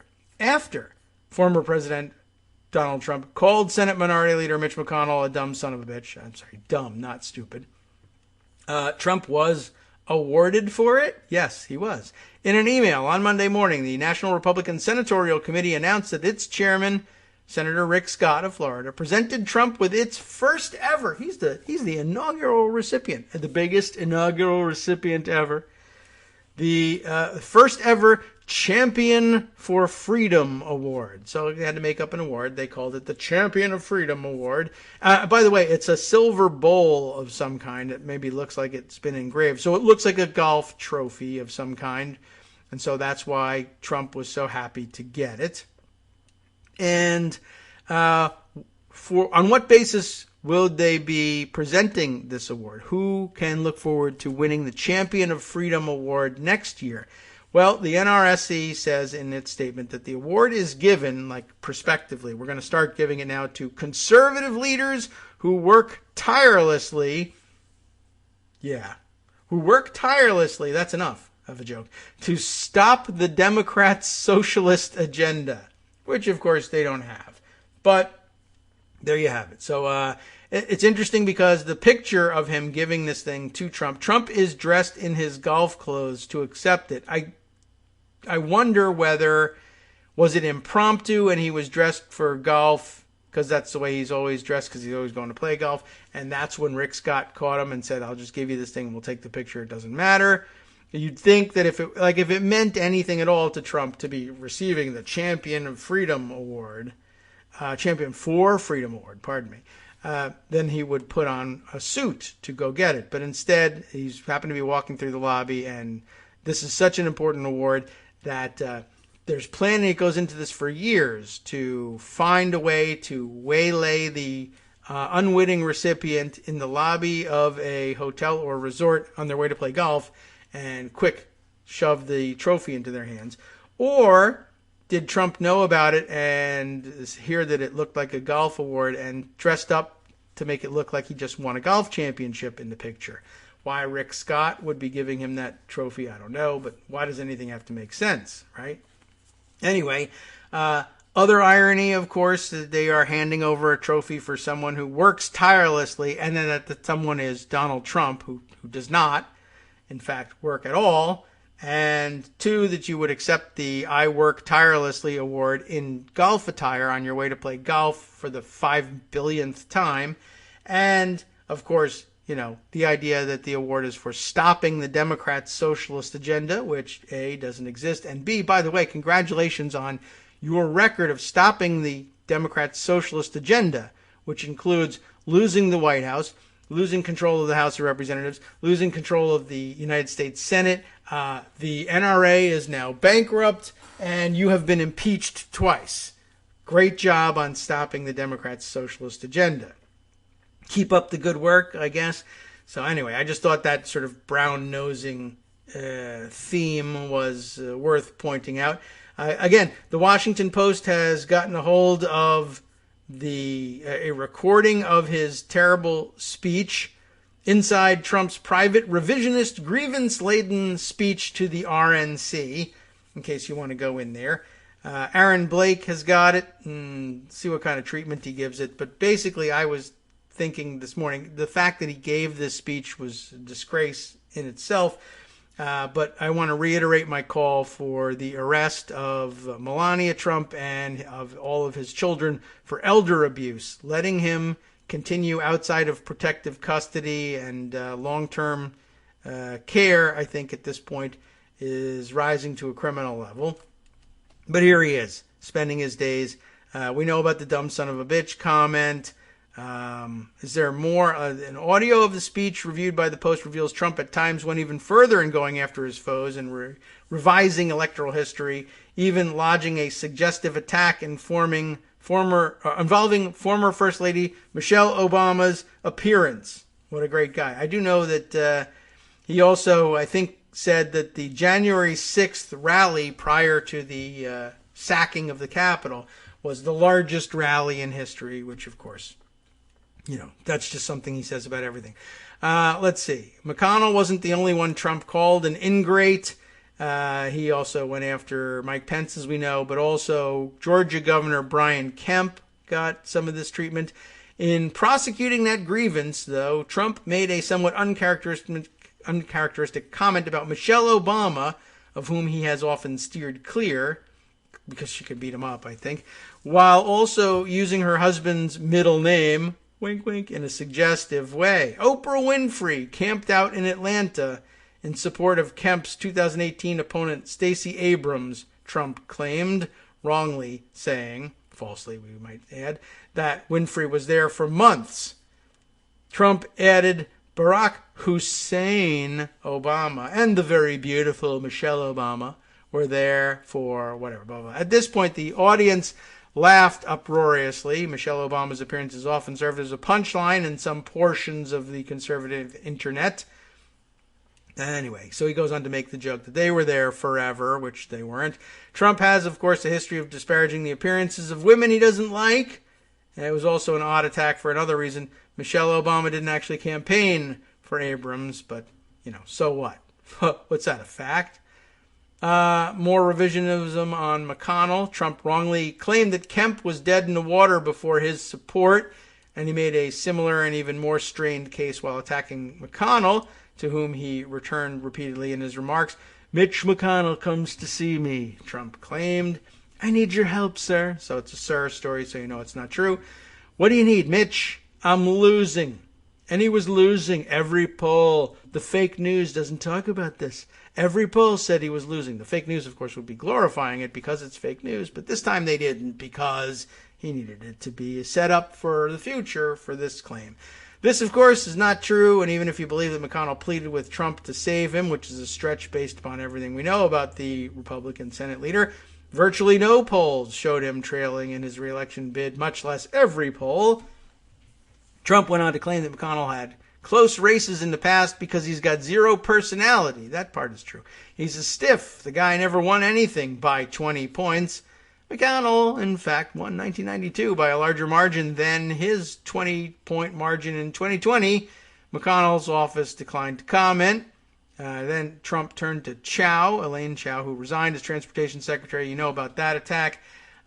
former President Donald Trump called Senate Minority Leader Mitch McConnell a dumb son of a bitch. I'm sorry, dumb, not stupid. Trump was awarded for it? Yes, he was. In an email on Monday morning, the National Republican Senatorial Committee announced that its chairman, Senator Rick Scott of Florida, presented Trump with its first ever, he's the inaugural recipient, the biggest inaugural recipient ever, the first ever Champion for Freedom Award. So they had to make up an award. They called it the Champion of Freedom Award. By the way, it's a silver bowl of some kind. It maybe looks like it's been engraved. So it looks like a golf trophy of some kind. And so that's why Trump was so happy to get it. And on what basis will they be presenting this award? Who can look forward to winning the Champion of Freedom Award next year? Well, the NRSC says in its statement that the award is given, prospectively. We're going to start giving it now to conservative leaders who work tirelessly. Yeah, who work tirelessly, that's enough of a joke, to stop the Democrats' socialist agenda, which, of course, they don't have. But there you have it. So it's interesting because the picture of him giving this thing to Trump is dressed in his golf clothes to accept it. I wonder whether, was it impromptu and he was dressed for golf because that's the way he's always dressed because he's always going to play golf, and that's when Rick Scott caught him and said, I'll just give you this thing and we'll take the picture, it doesn't matter. You'd think that if it meant anything at all to Trump to be receiving the Champion of Freedom Award, Champion for Freedom Award, pardon me, then he would put on a suit to go get it. But instead, he's happened to be walking through the lobby, and this is such an important award that there's planning that goes into this for years to find a way to waylay the unwitting recipient in the lobby of a hotel or resort on their way to play golf and quick shove the trophy into their hands. Or did Trump know about it and hear that it looked like a golf award and dressed up to make it look like he just won a golf championship in the picture? Why Rick Scott would be giving him that trophy, I don't know, but why does anything have to make sense, right? Anyway, other irony, of course, that they are handing over a trophy for someone who works tirelessly, and then that someone is Donald Trump, who does not, in fact, work at all. And two, that you would accept the I Work Tirelessly award in golf attire on your way to play golf for the 5 billionth time. And, of course, the idea that the award is for stopping the Democrats' socialist agenda, which A, doesn't exist, and B, by the way, congratulations on your record of stopping the Democrats' socialist agenda, which includes losing the White House, losing control of the House of Representatives, losing control of the United States Senate. The NRA is now bankrupt, and you have been impeached twice. Great job on stopping the Democrats' socialist agenda. Keep up the good work, I guess. So anyway, I just thought that sort of brown-nosing theme was worth pointing out. Again, the Washington Post has gotten a hold of a recording of his terrible speech inside Trump's private revisionist grievance-laden speech to the RNC, in case you want to go in there. Aaron Blake has got it, and see what kind of treatment he gives it. But basically, I was thinking this morning, the fact that he gave this speech was a disgrace in itself. But I want to reiterate my call for the arrest of Melania Trump and of all of his children for elder abuse. Letting him continue outside of protective custody and long-term care, I think at this point, is rising to a criminal level. But here he is, spending his days. We know about the dumb son of a bitch comment. Is there more? An audio of the speech reviewed by the Post reveals Trump at times went even further in going after his foes and revising electoral history, even lodging a suggestive attack involving former First Lady Michelle Obama's appearance. What a great guy. I do know that he also, I think, said that the January 6th rally prior to the sacking of the Capitol was the largest rally in history, which, of course, that's just something he says about everything. Let's see. McConnell wasn't the only one Trump called an ingrate. He also went after Mike Pence, as we know, but also Georgia Governor Brian Kemp got some of this treatment. In prosecuting that grievance, though, Trump made a somewhat uncharacteristic comment about Michelle Obama, of whom he has often steered clear, because she could beat him up, I think, while also using her husband's middle name, wink, wink, in a suggestive way. Oprah Winfrey camped out in Atlanta in support of Kemp's 2018 opponent Stacey Abrams, Trump claimed, wrongly saying, falsely we might add, that Winfrey was there for months. Trump added Barack Hussein Obama and the very beautiful Michelle Obama were there for whatever, blah, blah. At this point, the audience laughed uproariously. Michelle Obama's appearances often served as a punchline in some portions of the conservative internet. Anyway, so he goes on to make the joke that they were there forever, which they weren't. Trump has, of course, a history of disparaging the appearances of women he doesn't like. And it was also an odd attack for another reason. Michelle Obama didn't actually campaign for Abrams, but, so what? What's that, a fact? More revisionism on McConnell. Trump wrongly claimed that Kemp was dead in the water before his support, and he made a similar and even more strained case while attacking McConnell, to whom he returned repeatedly in his remarks. Mitch McConnell comes to see me, Trump claimed. I need your help, sir. So it's a sir story, so you know it's not true. What do you need, Mitch? I'm losing. And he was losing every poll. The fake news doesn't talk about this. Every poll said he was losing. The fake news, of course, would be glorifying it because it's fake news. But this time they didn't, because he needed it to be set up for the future for this claim. This, of course, is not true. And even if you believe that McConnell pleaded with Trump to save him, which is a stretch based upon everything we know about the Republican Senate leader, virtually no polls showed him trailing in his reelection bid, much less every poll. Trump went on to claim that McConnell had close races in the past because he's got zero personality. That part is true. He's a stiff. The guy never won anything by 20 points. McConnell, in fact, won 1992 by a larger margin than his 20-point margin in 2020. McConnell's office declined to comment. Then Trump turned to Elaine Chao, who resigned as transportation secretary. You know about that attack.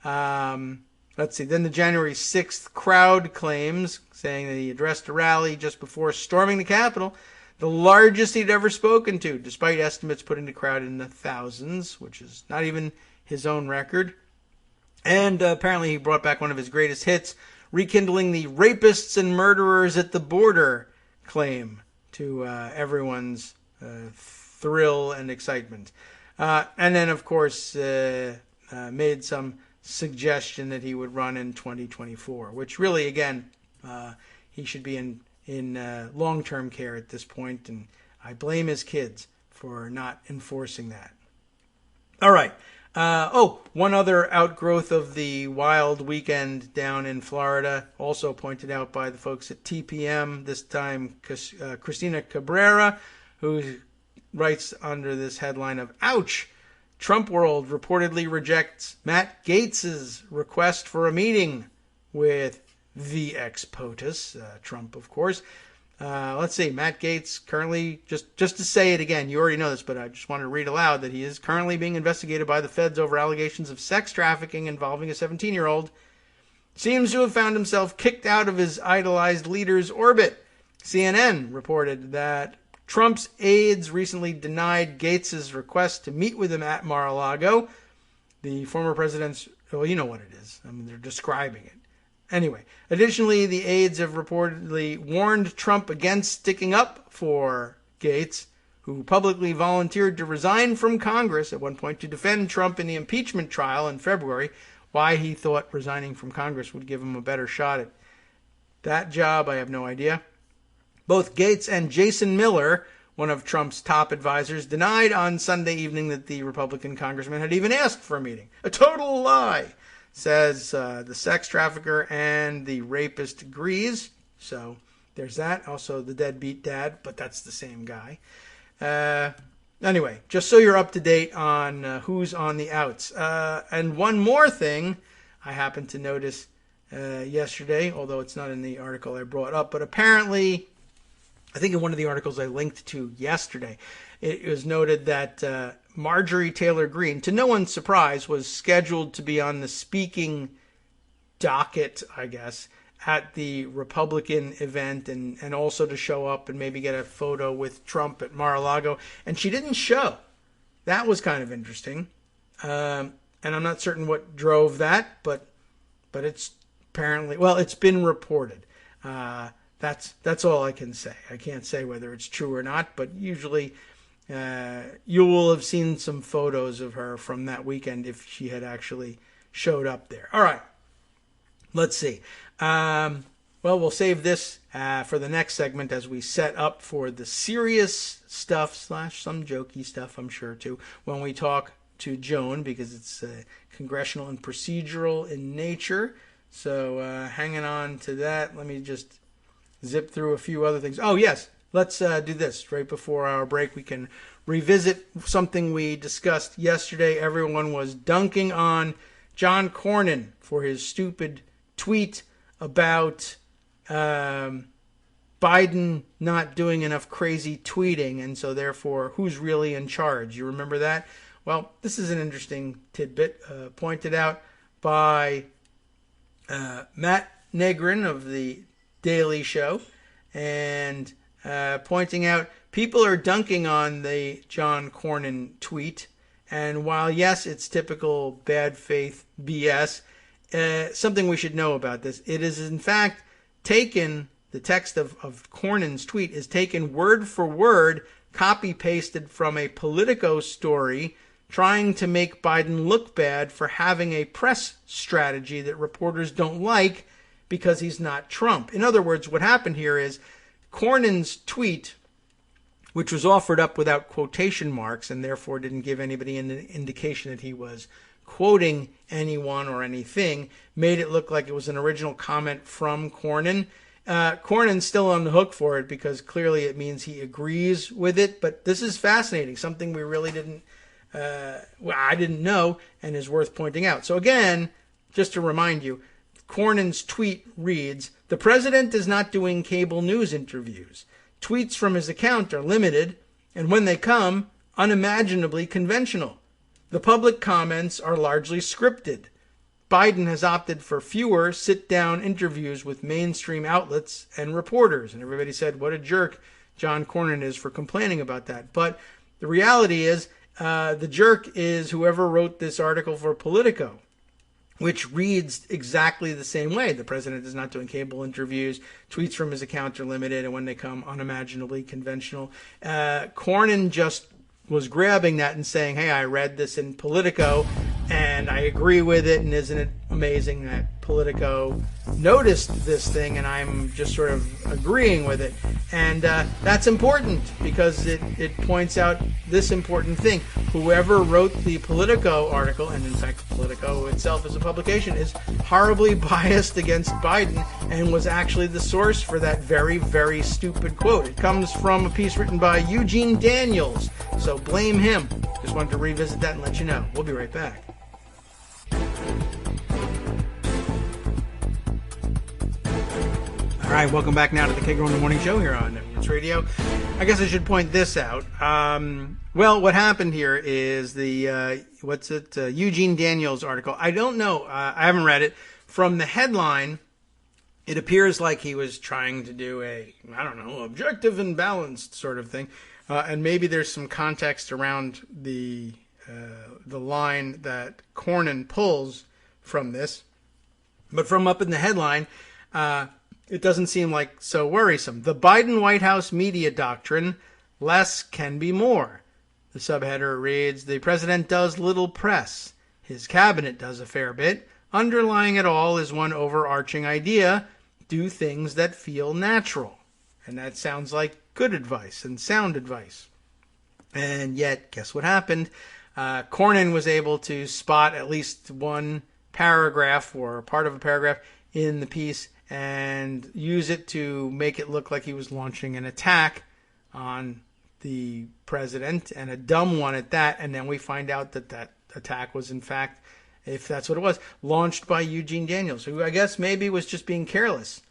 Let's see. Then the January 6th crowd claims, saying that he addressed a rally just before storming the Capitol, the largest he'd ever spoken to, despite estimates putting the crowd in the thousands, which is not even his own record. And apparently he brought back one of his greatest hits, rekindling the rapists and murderers at the border claim to everyone's thrill and excitement. And then, of course, made some suggestion that he would run in 2024, which really, again, he should be in long-term care at this point, and I blame his kids for not enforcing that. All right. One other outgrowth of the wild weekend down in Florida, also pointed out by the folks at TPM, this time Christina Cabrera, who writes under this headline of, ouch, Trump world reportedly rejects Matt Gaetz's request for a meeting with the ex-POTUS, Trump, of course. Let's see, Matt Gaetz currently, just to say it again, you already know this, but I just want to read aloud that he is currently being investigated by the feds over allegations of sex trafficking involving a 17-year-old. Seems to have found himself kicked out of his idolized leader's orbit. CNN reported that Trump's aides recently denied Gaetz's request to meet with him at Mar-a-Lago. The former president's, well, you know what it is. I mean, they're describing it. Anyway, additionally, the aides have reportedly warned Trump against sticking up for Gaetz, who publicly volunteered to resign from Congress at one point to defend Trump in the impeachment trial in February. Why he thought resigning from Congress would give him a better shot at that job, I have no idea. Both Gaetz and Jason Miller, one of Trump's top advisors, denied on Sunday evening that the Republican congressman had even asked for a meeting. A total lie, says the sex trafficker, and the rapist agrees. So there's that. Also the deadbeat dad, but that's the same guy. Anyway, just so you're up to date on who's on the outs. And one more thing I happened to notice yesterday, although it's not in the article I brought up, but apparently, I think in one of the articles I linked to yesterday, it was noted that Marjorie Taylor Greene, to no one's surprise, was scheduled to be on the speaking docket, I guess, at the Republican event and also to show up and maybe get a photo with Trump at Mar-a-Lago. And she didn't show. That was kind of interesting. And I'm not certain what drove that, but it's apparently, well, it's been reported. That's all I can say. I can't say whether it's true or not, but usually you will have seen some photos of her from that weekend if she had actually showed up there. All right. Let's see. Well, we'll save this for the next segment as we set up for the serious stuff / some jokey stuff, I'm sure, too, when we talk to Joan, because it's congressional and procedural in nature. So hanging on to that, let me just zip through a few other things. Oh, yes. Let's do this right before our break. We can revisit something we discussed yesterday. Everyone was dunking on John Cornyn for his stupid tweet about Biden not doing enough crazy tweeting, and so therefore, who's really in charge? You remember that? Well, this is an interesting tidbit pointed out by Matt Negrin of the Daily Show, and pointing out people are dunking on the John Cornyn tweet. And while, yes, it's typical bad faith BS, something we should know about this. It is, in fact, taken, the text of Cornyn's tweet is taken word for word, copy-pasted from a Politico story trying to make Biden look bad for having a press strategy that reporters don't like because he's not Trump. In other words, what happened here is Cornyn's tweet, which was offered up without quotation marks and therefore didn't give anybody an indication that he was quoting anyone or anything, made it look like it was an original comment from Cornyn. Cornyn's still on the hook for it because clearly it means he agrees with it. But this is fascinating, something we really I didn't know, and is worth pointing out. So again, just to remind you, Cornyn's tweet reads, "The president is not doing cable news interviews. Tweets from his account are limited, and when they come, unimaginably conventional. The public comments are largely scripted. Biden has opted for fewer sit-down interviews with mainstream outlets and reporters." And everybody said, what a jerk John Cornyn is for complaining about that. But the reality is, the jerk is whoever wrote this article for Politico, which reads exactly the same way. The president is not doing cable interviews. Tweets from his account are limited, and when they come, unimaginably conventional. Cornyn just was grabbing that and saying, hey, I read this in Politico, and I agree with it, and isn't it amazing that Politico noticed this thing, and I'm just sort of agreeing with it. And that's important because it points out this important thing. Whoever wrote the Politico article, and in fact Politico itself as a publication, is horribly biased against Biden and was actually the source for that very, very stupid quote. It comes from a piece written by Eugene Daniels, so blame him. Just wanted to revisit that and let you know. We'll be right back. All right, welcome back now to the Kagro in the Morning Show here on News Radio. I guess I should point this out. Well, what happened here is the, Eugene Daniels article. I don't know. I haven't read it. From the headline, it appears like he was trying to do objective and balanced sort of thing. And maybe there's some context around the line that Cornyn pulls from this. But from up in the headline, it doesn't seem like so worrisome. The Biden White House media doctrine, less can be more. The subheader reads, the president does little press. His cabinet does a fair bit. Underlying it all is one overarching idea, do things that feel natural. And that sounds like good advice and sound advice. And yet, guess what happened? Cornyn was able to spot at least one paragraph or part of a paragraph in the piece and use it to make it look like he was launching an attack on the president, and a dumb one at that. And then we find out that that attack was, in fact, if that's what it was, launched by Eugene Daniels, who I guess maybe was just being careless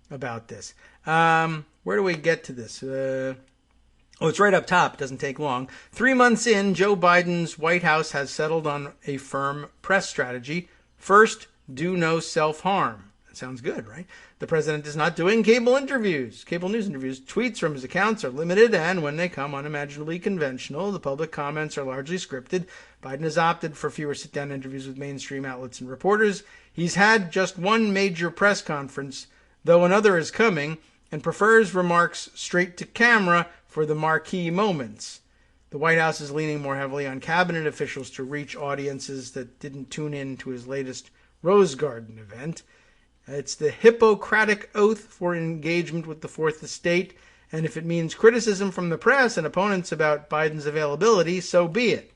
about this. Where do we get to this? It's right up top. It doesn't take long. 3 months in, Joe Biden's White House has settled on a firm press strategy. First, do no self-harm. Sounds good, right? The president is not doing cable news interviews. Tweets from his accounts are limited, and when they come, unimaginably conventional. The public comments are largely scripted. Biden has opted for fewer sit-down interviews with mainstream outlets and reporters. He's had just one major press conference, though another is coming, and prefers remarks straight to camera for the marquee moments. The White House is leaning more heavily on cabinet officials to reach audiences that didn't tune in to his latest Rose Garden event. It's the Hippocratic oath for engagement with the Fourth Estate, and if it means criticism from the press and opponents about Biden's availability, so be it.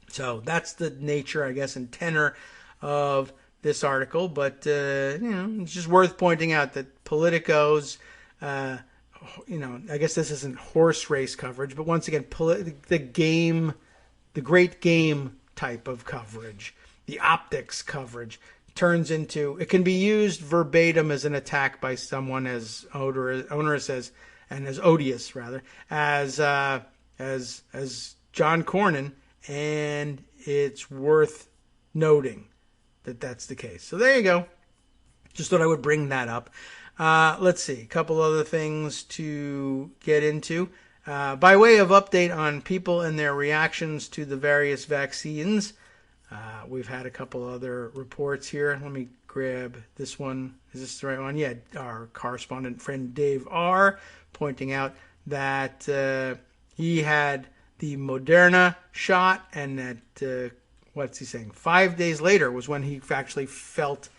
So that's the nature, I guess, and tenor of this article. But it's just worth pointing out that Politico's, I guess this isn't horse race coverage, but once again, the great game type of coverage, the optics coverage, turns into, it can be used verbatim as an attack by someone as onerous as John Cornyn, and it's worth noting that that's the case. So there you go. Just thought I would bring that up. Let's see, a couple other things to get into. By way of update on people and their reactions to the various vaccines, we've had a couple other reports here. Let me grab this one. Is this the right one? Yeah, our correspondent friend Dave R. pointing out that he had the Moderna shot, and that, what's he saying, 5 days later was when he actually felt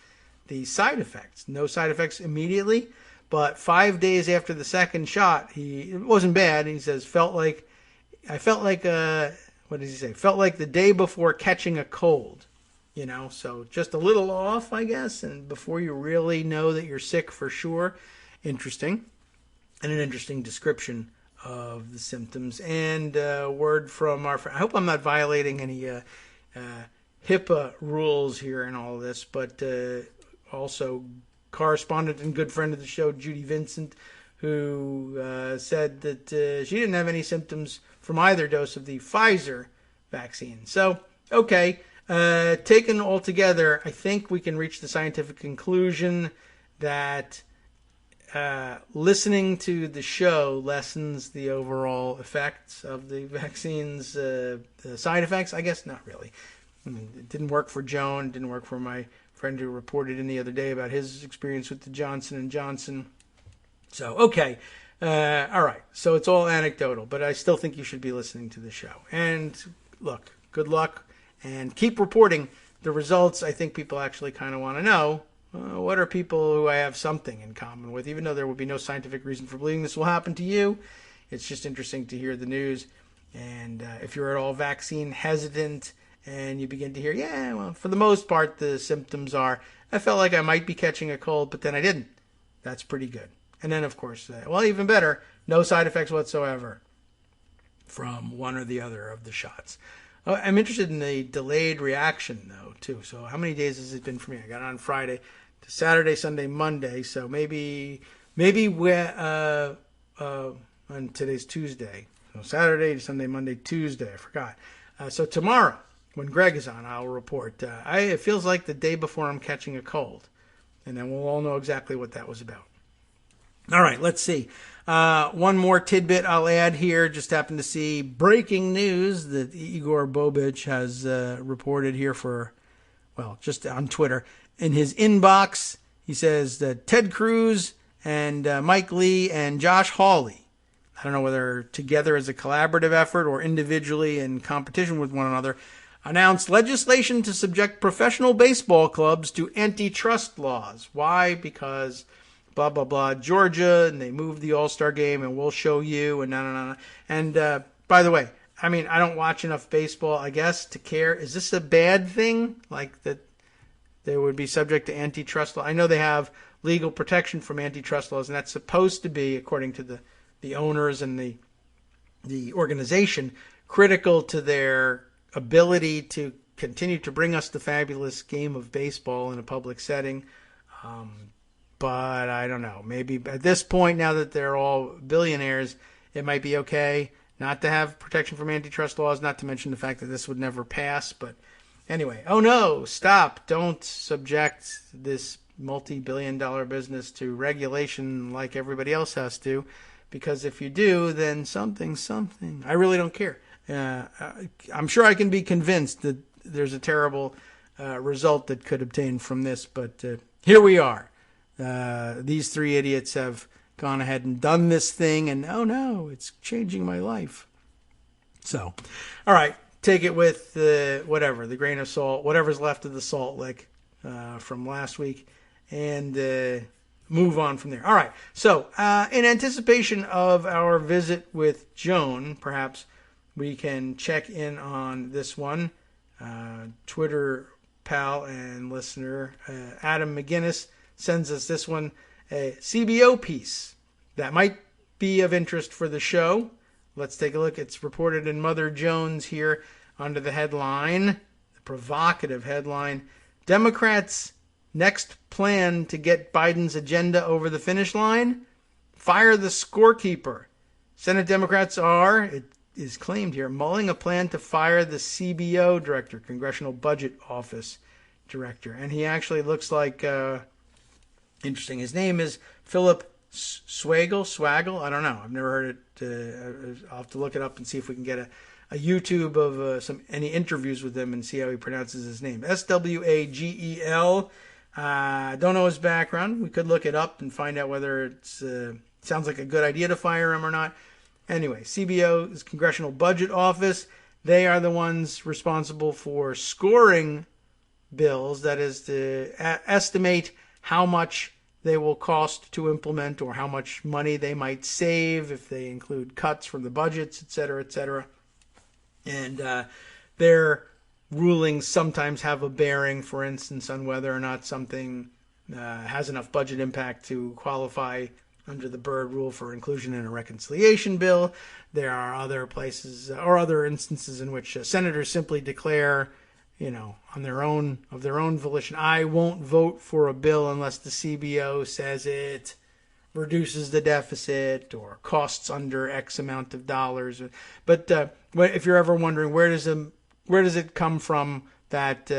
the side effects. No side effects immediately, but 5 days after the second shot, it wasn't bad. He says, what does he say? Felt like the day before catching a cold, so just a little off, I guess, and before you really know that you're sick for sure. Interesting. And an interesting description of the symptoms. And a word from our friend. I hope I'm not violating any HIPAA rules here in all of this, but also correspondent and good friend of the show, Judy Vincent, who said that she didn't have any symptoms from either dose of the Pfizer vaccine. So, okay, taken all together, I think we can reach the scientific conclusion that listening to the show lessens the overall effects of the vaccine's the side effects. I guess not really. I mean, it didn't work for Joan. It didn't work for my friend who reported in the other day about his experience with the Johnson & Johnson. So, okay. All right. So it's all anecdotal, but I still think you should be listening to the show. And look, good luck, and keep reporting the results. I think people actually kind of want to know, what are people who I have something in common with, even though there would be no scientific reason for believing this will happen to you. It's just interesting to hear the news. And if you're at all vaccine hesitant and you begin to hear, yeah, well, for the most part, the symptoms are, I felt like I might be catching a cold, but then I didn't. That's pretty good. And then, of course, well, even better, no side effects whatsoever from one or the other of the shots. I'm interested in the delayed reaction, though, too. So how many days has it been for me? I got it on Friday to Saturday, Sunday, Monday. So maybe and today's Tuesday. So Saturday to Sunday, Monday, Tuesday. I forgot. So tomorrow, when Greg is on, I'll report. It feels like the day before I'm catching a cold. And then we'll all know exactly what that was about. All right, let's see. One more tidbit I'll add here. Just happened to see breaking news that Igor Bobich has reported here just on Twitter. In his inbox, he says that Ted Cruz and Mike Lee and Josh Hawley, I don't know whether together as a collaborative effort or individually in competition with one another, announced legislation to subject professional baseball clubs to antitrust laws. Why? Because blah, blah, blah, Georgia, and they moved the All-Star game, and we'll show you, and no. And by the way, I mean, I don't watch enough baseball, I guess, to care. Is this a bad thing? Like that they would be subject to antitrust law? I know they have legal protection from antitrust laws, and that's supposed to be, according to the owners and the organization, critical to their ability to continue to bring us the fabulous game of baseball in a public setting. But I don't know. Maybe at this point, now that they're all billionaires, it might be okay not to have protection from antitrust laws, not to mention the fact that this would never pass. But anyway, oh no, stop. Don't subject this multi-billion-dollar business to regulation like everybody else has to, because if you do, then something. I really don't care. I'm sure I can be convinced that there's a terrible result that could obtain from this, but here we are. These three idiots have gone ahead and done this thing, and oh no, it's changing my life. So, all right, take it with the grain of salt, whatever's left of the salt lick from last week, and move on from there. All right, so in anticipation of our visit with Joan, perhaps we can check in on this one. Twitter pal and listener Adam McGinnis sends us this one, a CBO piece that might be of interest for the show. Let's take a look. It's reported in Mother Jones here under the headline, the provocative headline, Democrats' next plan to get Biden's agenda over the finish line? Fire the scorekeeper. Senate Democrats are, is claimed here, mulling a plan to fire the CBO director, Congressional Budget Office director. And he actually looks like, interesting, his name is Philip Swaggle. I don't know. I've never heard it. I'll have to look it up and see if we can get a YouTube of any interviews with him and see how he pronounces his name. Swagel. Don't know his background. We could look it up and find out whether it sounds like a good idea to fire him or not. Anyway, CBO is Congressional Budget Office. They are the ones responsible for scoring bills, that is to estimate how much they will cost to implement or how much money they might save if they include cuts from the budgets, et cetera, et cetera. And their rulings sometimes have a bearing, for instance, on whether or not something has enough budget impact to qualify under the Byrd rule for inclusion in a reconciliation bill. There are other places or other instances in which senators simply declare, on their own volition, I won't vote for a bill unless the CBO says it reduces the deficit or costs under X amount of dollars. But if you're ever wondering where does it come from that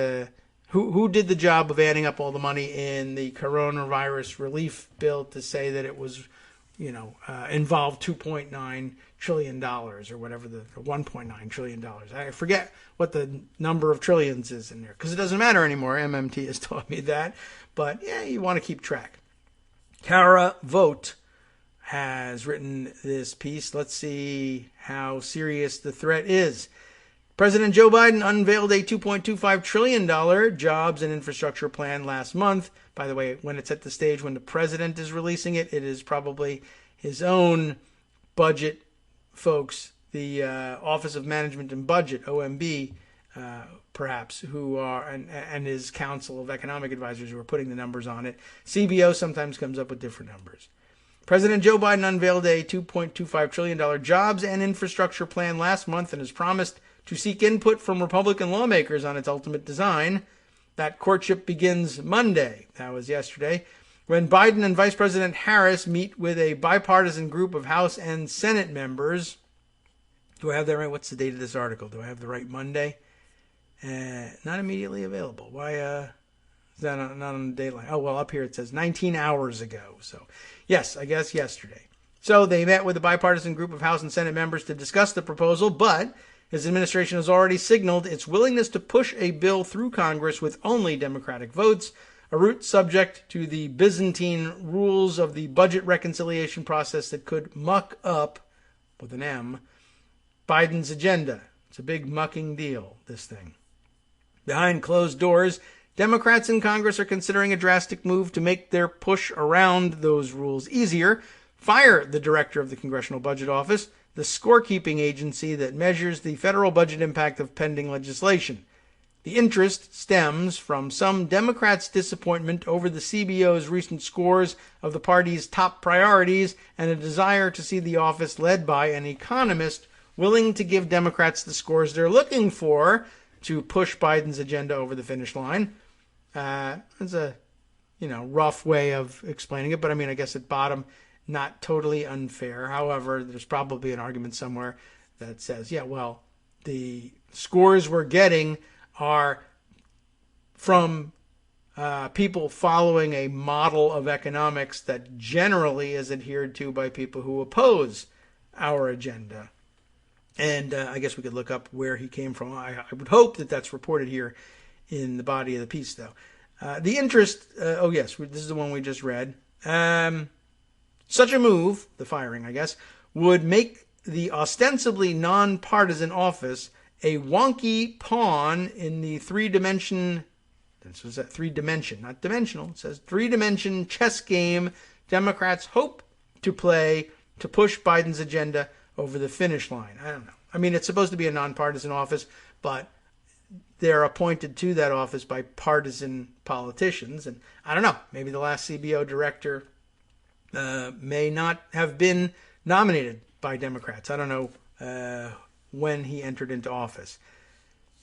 who did the job of adding up all the money in the coronavirus relief bill to say that it was, involved $2.9 trillion or whatever, the $1.9 trillion. I forget what the number of trillions is in there because it doesn't matter anymore. MMT has taught me that. But yeah, you want to keep track. Kara Vogt has written this piece. Let's see how serious the threat is. President Joe Biden unveiled a $2.25 trillion jobs and infrastructure plan last month. By the way, when it's at the stage when the president is releasing it, it is probably his own budget folks, the Office of Management and Budget, OMB, perhaps, who are, and his Council of Economic Advisors who are putting the numbers on it. CBO sometimes comes up with different numbers. President Joe Biden unveiled a $2.25 trillion jobs and infrastructure plan last month and has promised to seek input from Republican lawmakers on its ultimate design. That courtship begins Monday, that was yesterday, when Biden and Vice President Harris meet with a bipartisan group of House and Senate members. Do I have that right? What's the date of this article? Do I have the right Monday? Not immediately available. Why is that not on the dateline? Oh, well, up here it says 19 hours ago. So, yes, I guess yesterday. So they met with a bipartisan group of House and Senate members to discuss the proposal, but his administration has already signaled its willingness to push a bill through Congress with only Democratic votes, a route subject to the Byzantine rules of the budget reconciliation process that could muck up, with an M, Biden's agenda. It's a big mucking deal, this thing. Behind closed doors, Democrats in Congress are considering a drastic move to make their push around those rules easier. Fire the director of the Congressional Budget Office, the scorekeeping agency that measures the federal budget impact of pending legislation. The interest stems from some Democrats' disappointment over the CBO's recent scores of the party's top priorities and a desire to see the office led by an economist willing to give Democrats the scores they're looking for to push Biden's agenda over the finish line. It's a, rough way of explaining it, but I guess at bottom, not totally unfair. However, there's probably an argument somewhere that says, yeah, well, the scores we're getting are from people following a model of economics that generally is adhered to by people who oppose our agenda. And I guess we could look up where he came from. I would hope that that's reported here in the body of the piece, though. The interest, this is the one we just read. Such a move, the firing, I guess, would make the ostensibly nonpartisan office a wonky pawn in the three-dimension, not dimensional, it says three-dimension chess game Democrats hope to play to push Biden's agenda over the finish line. I don't know. It's supposed to be a nonpartisan office, but they're appointed to that office by partisan politicians. And I don't know, maybe the last CBO director may not have been nominated by Democrats. I don't know when he entered into office.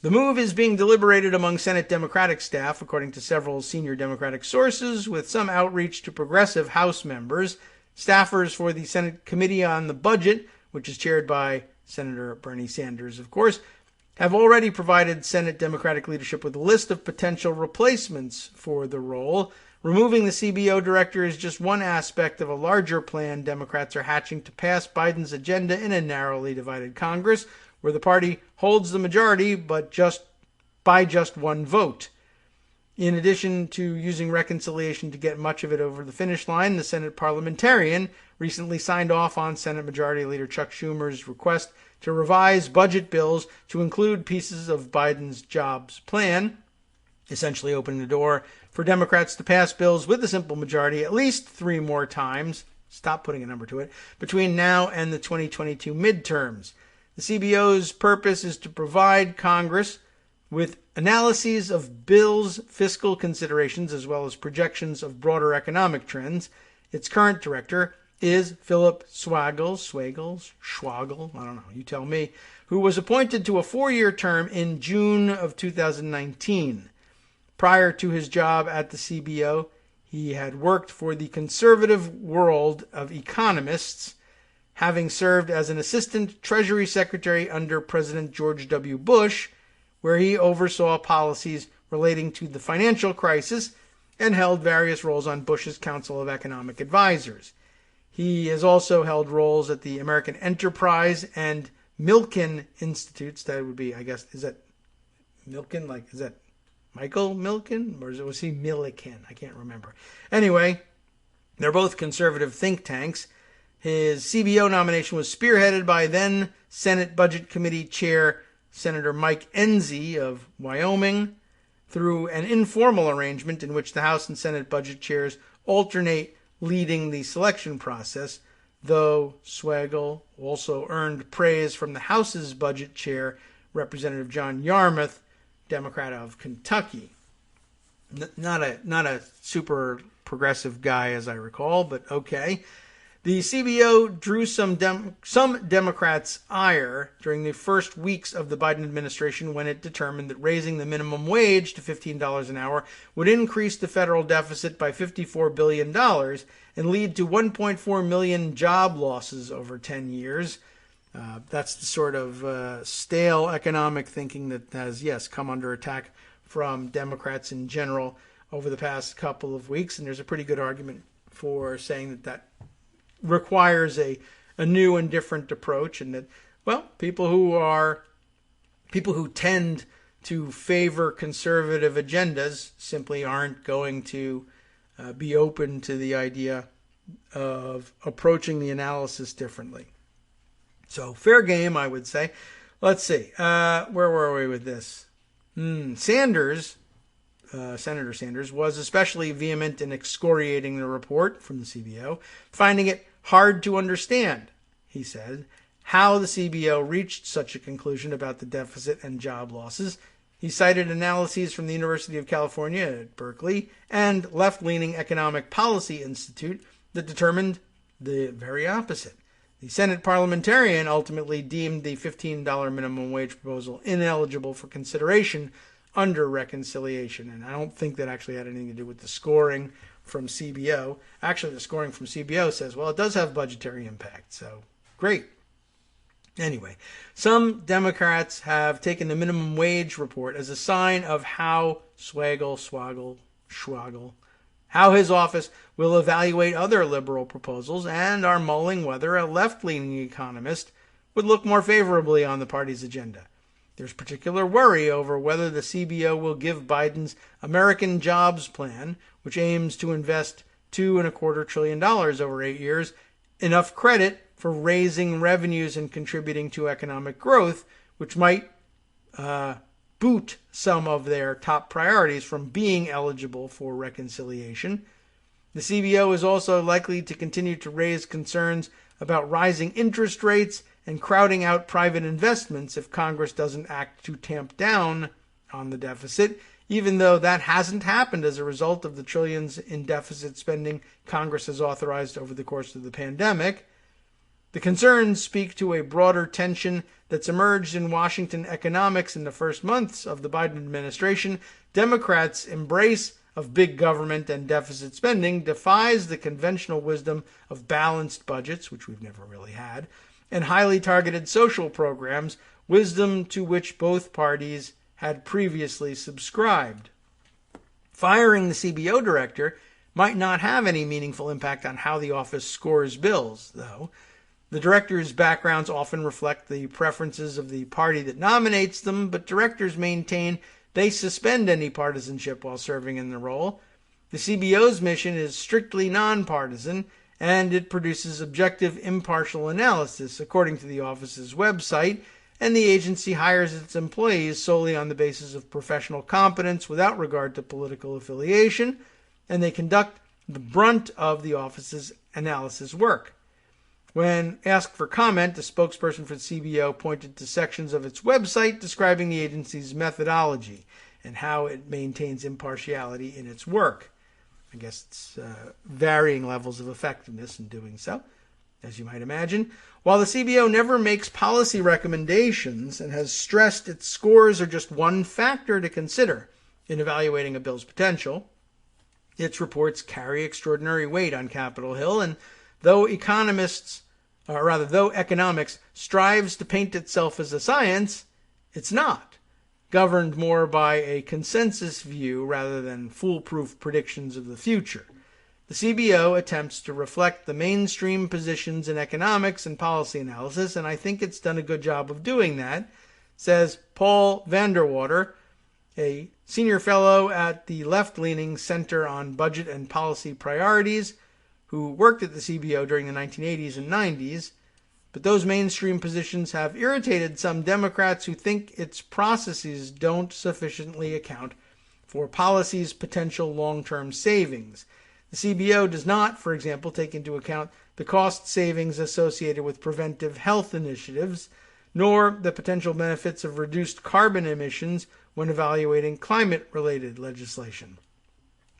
The move is being deliberated among Senate Democratic staff, according to several senior Democratic sources, with some outreach to progressive House members. Staffers for the Senate Committee on the Budget, which is chaired by Senator Bernie Sanders, of course, have already provided Senate Democratic leadership with a list of potential replacements for the role. Removing the CBO director is just one aspect of a larger plan Democrats are hatching to pass Biden's agenda in a narrowly divided Congress, where the party holds the majority, but by just one vote. In addition to using reconciliation to get much of it over the finish line, the Senate parliamentarian recently signed off on Senate Majority Leader Chuck Schumer's request to revise budget bills to include pieces of Biden's jobs plan, essentially opening the door for Democrats to pass bills with a simple majority at least 3 more times, stop putting a number to it, between now and the 2022 midterms. The CBO's purpose is to provide Congress with analyses of bills' fiscal considerations as well as projections of broader economic trends. Its current director is Philip Schwagel, I don't know, you tell me, who was appointed to a 4-year term in June of 2019. Prior to his job at the CBO, he had worked for the conservative World of Economists, having served as an assistant Treasury Secretary under President George W. Bush, where he oversaw policies relating to the financial crisis and held various roles on Bush's Council of Economic Advisors. He has also held roles at the American Enterprise and Milken Institutes. That would be, I guess, is that Milken? Like, is that Michael Milken? Or was he Milliken? I can't remember. Anyway, they're both conservative think tanks. His CBO nomination was spearheaded by then Senate Budget Committee Chair Senator Mike Enzi of Wyoming through an informal arrangement in which the House and Senate budget chairs alternate leading the selection process, though Schwagel also earned praise from the House's budget chair, Representative John Yarmuth, Democrat of Kentucky. Not a super progressive guy, as I recall, but okay. The CBO drew some Democrats' ire during the first weeks of the Biden administration when it determined that raising the minimum wage to $15 an hour would increase the federal deficit by $54 billion and lead to 1.4 million job losses over 10 years. That's the sort of stale economic thinking that has, yes, come under attack from Democrats in general over the past couple of weeks. And there's a pretty good argument for saying that requires a new and different approach, and that, well, people who tend to favor conservative agendas simply aren't going to be open to the idea of approaching the analysis differently. So fair game, I would say. Let's see. Where were we with this? Senator Sanders was especially vehement in excoriating the report from the CBO, finding it hard to understand, he said, how the CBO reached such a conclusion about the deficit and job losses. He cited analyses from the University of California at Berkeley and left-leaning Economic Policy Institute that determined the very opposite. The Senate parliamentarian ultimately deemed the $15 minimum wage proposal ineligible for consideration under reconciliation. And I don't think that actually had anything to do with the scoring from CBO. Actually, the scoring from CBO says, well, it does have budgetary impact. So, great. Anyway, some Democrats have taken the minimum wage report as a sign of how how his office will evaluate other liberal proposals, and are mulling whether a left-leaning economist would look more favorably on the party's agenda. There's particular worry over whether the CBO will give Biden's American Jobs Plan, which aims to invest $2.25 trillion over 8 years, enough credit for raising revenues and contributing to economic growth, which might boot some of their top priorities from being eligible for reconciliation. The CBO is also likely to continue to raise concerns about rising interest rates and crowding out private investments if Congress doesn't act to tamp down on the deficit, even though that hasn't happened as a result of the trillions in deficit spending Congress has authorized over the course of the pandemic. The concerns speak to a broader tension that's emerged in Washington economics in the first months of the Biden administration. Democrats' embrace of big government and deficit spending defies the conventional wisdom of balanced budgets, which we've never really had, and highly targeted social programs, wisdom to which both parties had previously subscribed. Firing the CBO director might not have any meaningful impact on how the office scores bills, though. The directors' backgrounds often reflect the preferences of the party that nominates them, but directors maintain they suspend any partisanship while serving in the role. The CBO's mission is strictly nonpartisan, and it produces objective, impartial analysis, according to the office's website, and the agency hires its employees solely on the basis of professional competence without regard to political affiliation, and they conduct the brunt of the office's analysis work. When asked for comment, the spokesperson for the CBO pointed to sections of its website describing the agency's methodology and how it maintains impartiality in its work. I guess it's varying levels of effectiveness in doing so, as you might imagine. While the CBO never makes policy recommendations and has stressed its scores are just one factor to consider in evaluating a bill's potential, its reports carry extraordinary weight on Capitol Hill, and though economics strives to paint itself as a science, it's not, governed more by a consensus view rather than foolproof predictions of the future. The CBO attempts to reflect the mainstream positions in economics and policy analysis, and I think it's done a good job of doing that, says Paul Vanderwater, a senior fellow at the left-leaning Center on Budget and Policy Priorities, who worked at the CBO during the 1980s and 90s, but those mainstream positions have irritated some Democrats who think its processes don't sufficiently account for policy's potential long-term savings. The CBO does not, for example, take into account the cost savings associated with preventive health initiatives, nor the potential benefits of reduced carbon emissions when evaluating climate-related legislation.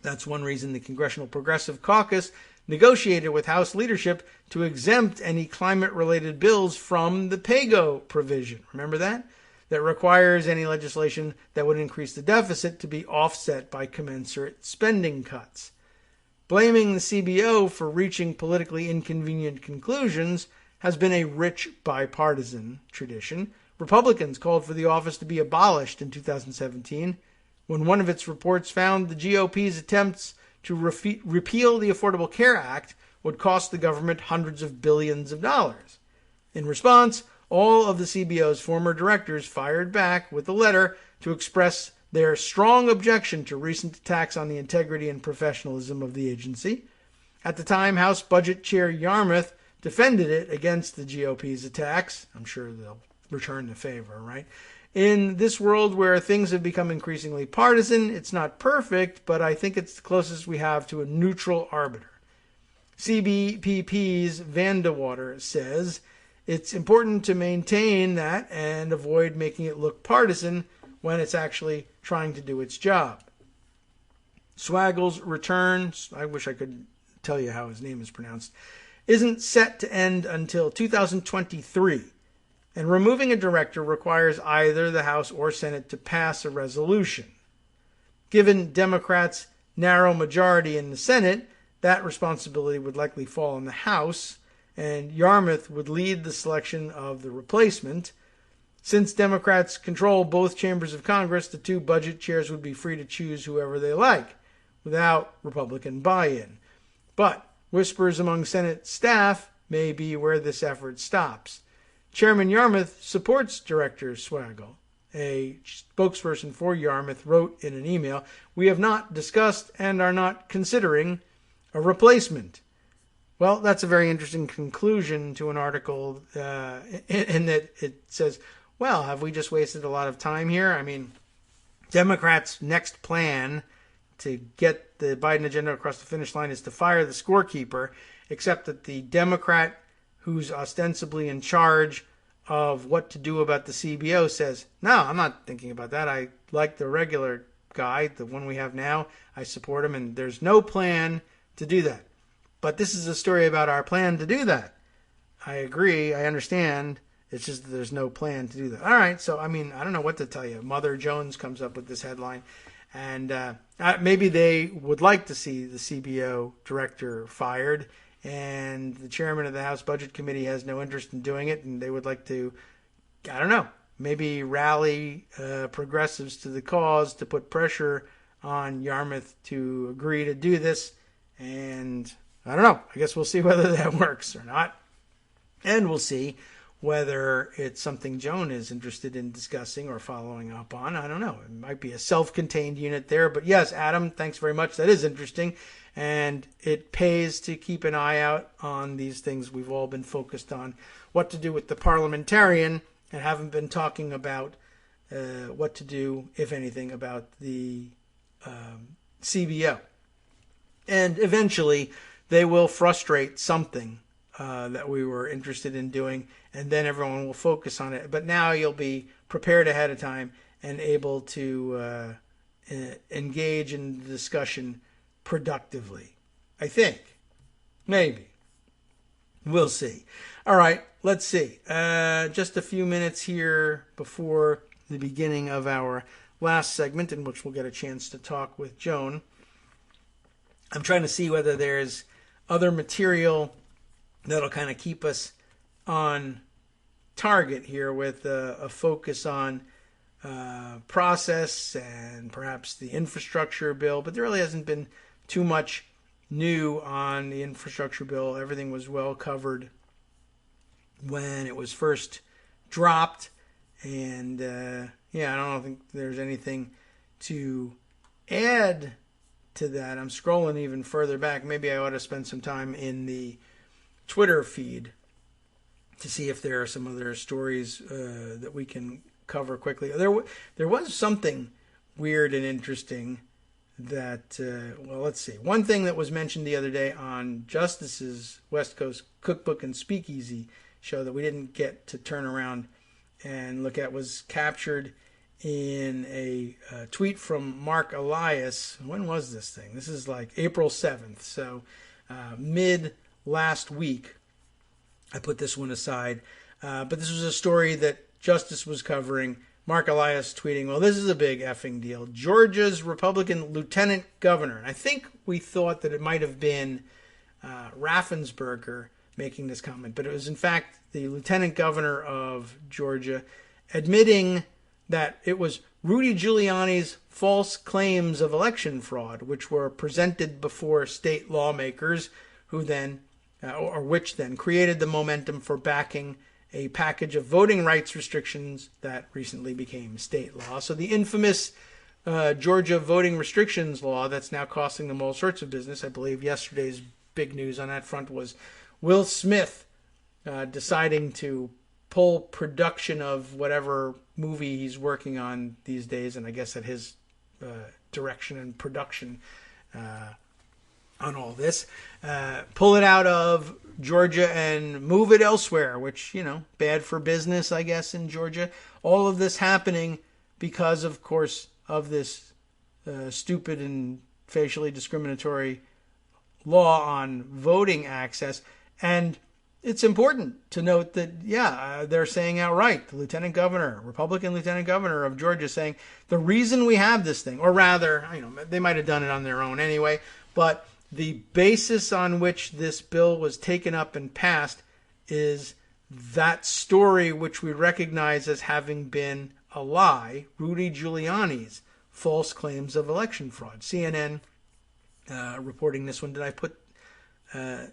That's one reason the Congressional Progressive Caucus negotiated with House leadership to exempt any climate-related bills from the PAYGO provision. Remember that? That requires any legislation that would increase the deficit to be offset by commensurate spending cuts. Blaming the CBO for reaching politically inconvenient conclusions has been a rich bipartisan tradition. Republicans called for the office to be abolished in 2017 when one of its reports found the GOP's attempts to repeal the Affordable Care Act would cost the government hundreds of billions of dollars. In response, all of the CBO's former directors fired back with a letter to express their strong objection to recent attacks on the integrity and professionalism of the agency. At the time, House Budget Chair Yarmuth defended it against the GOP's attacks. I'm sure they'll return the favor, right? In this world where things have become increasingly partisan, it's not perfect, but I think it's the closest we have to a neutral arbiter. CBPP's Vandewater says it's important to maintain that and avoid making it look partisan when it's actually trying to do its job. Swaggle's return, I wish I could tell you how his name is pronounced, isn't set to end until 2023. And removing a director requires either the House or Senate to pass a resolution. Given Democrats' narrow majority in the Senate, that responsibility would likely fall on the House, and Yarmuth would lead the selection of the replacement. Since Democrats control both chambers of Congress, the two budget chairs would be free to choose whoever they like, without Republican buy-in. But whispers among Senate staff may be where this effort stops. Chairman Yarmuth supports Director Swaggle. A spokesperson for Yarmuth wrote in an email, "We have not discussed and are not considering a replacement." Well, that's a very interesting conclusion to an article in that it says, well, have we just wasted a lot of time here? I mean, Democrats' next plan to get the Biden agenda across the finish line is to fire the scorekeeper, except that the Democrat who's ostensibly in charge of what to do about the CBO says, no, I'm not thinking about that. I like the regular guy, the one we have now. I support him, and there's no plan to do that. But this is a story about our plan to do that. I agree. I understand. It's just that there's no plan to do that. All right. So, I mean, I don't know what to tell you. Mother Jones comes up with this headline. And maybe they would like to see the CBO director fired. and the chairman of the House Budget Committee has no interest in doing it, and they would like to, I don't know, maybe rally progressives to the cause to put pressure on Yarmouth to agree to do this. And I don't know. I guess we'll see whether that works or not. And we'll see whether it's something Joan is interested in discussing or following up on. I don't know. It might be a self-contained unit there. But yes, Adam, thanks very much. That is interesting. And it pays to keep an eye out on these things. We've all been focused on what to do with the parliamentarian and haven't been talking about what to do, if anything, about the CBO. And eventually they will frustrate something that we were interested in doing, and then everyone will focus on it. But now you'll be prepared ahead of time and able to engage in the discussion productively. I think. Maybe. We'll see. All right, let's see. Just a few minutes here before the beginning of our last segment, in which we'll get a chance to talk with Joan. I'm trying to see whether there's other material that'll kind of keep us on target here with a focus on process and perhaps the infrastructure bill. But there really hasn't been too much new on the infrastructure bill. Everything was well covered when it was first dropped. And I don't think there's anything to add to that. I'm scrolling even further back. Maybe I ought to spend some time in the Twitter feed to see if there are some other stories that we can cover quickly. There was something weird and interesting that, let's see. One thing that was mentioned the other day on Justice's West Coast Cookbook and Speakeasy show that we didn't get to turn around and look at was captured in a tweet from Mark Elias. When was this thing? This is like April 7th. So mid last week, I put this one aside. But this was a story that Justice was covering. Mark Elias tweeting, well, this is a big effing deal. Georgia's Republican lieutenant governor. And I think we thought that it might have been Raffensperger making this comment. But it was, in fact, the lieutenant governor of Georgia admitting that it was Rudy Giuliani's false claims of election fraud, which were presented before state lawmakers, who then, which then created the momentum for backing a package of voting rights restrictions that recently became state law. So the infamous Georgia voting restrictions law that's now costing them all sorts of business. I believe yesterday's big news on that front was Will Smith deciding to pull production of whatever movie he's working on these days, and I guess at his direction and production on all this, pull it out of Georgia and move it elsewhere, which, bad for business, I guess, in Georgia. All of this happening because, of course, of this stupid and facially discriminatory law on voting access. And it's important to note that, they're saying outright, the lieutenant governor, Republican lieutenant governor of Georgia, saying the reason we have this thing, or rather, they might have done it on their own anyway, but the basis on which this bill was taken up and passed is that story which we recognize as having been a lie, Rudy Giuliani's false claims of election fraud. CNN reporting this one. Did I put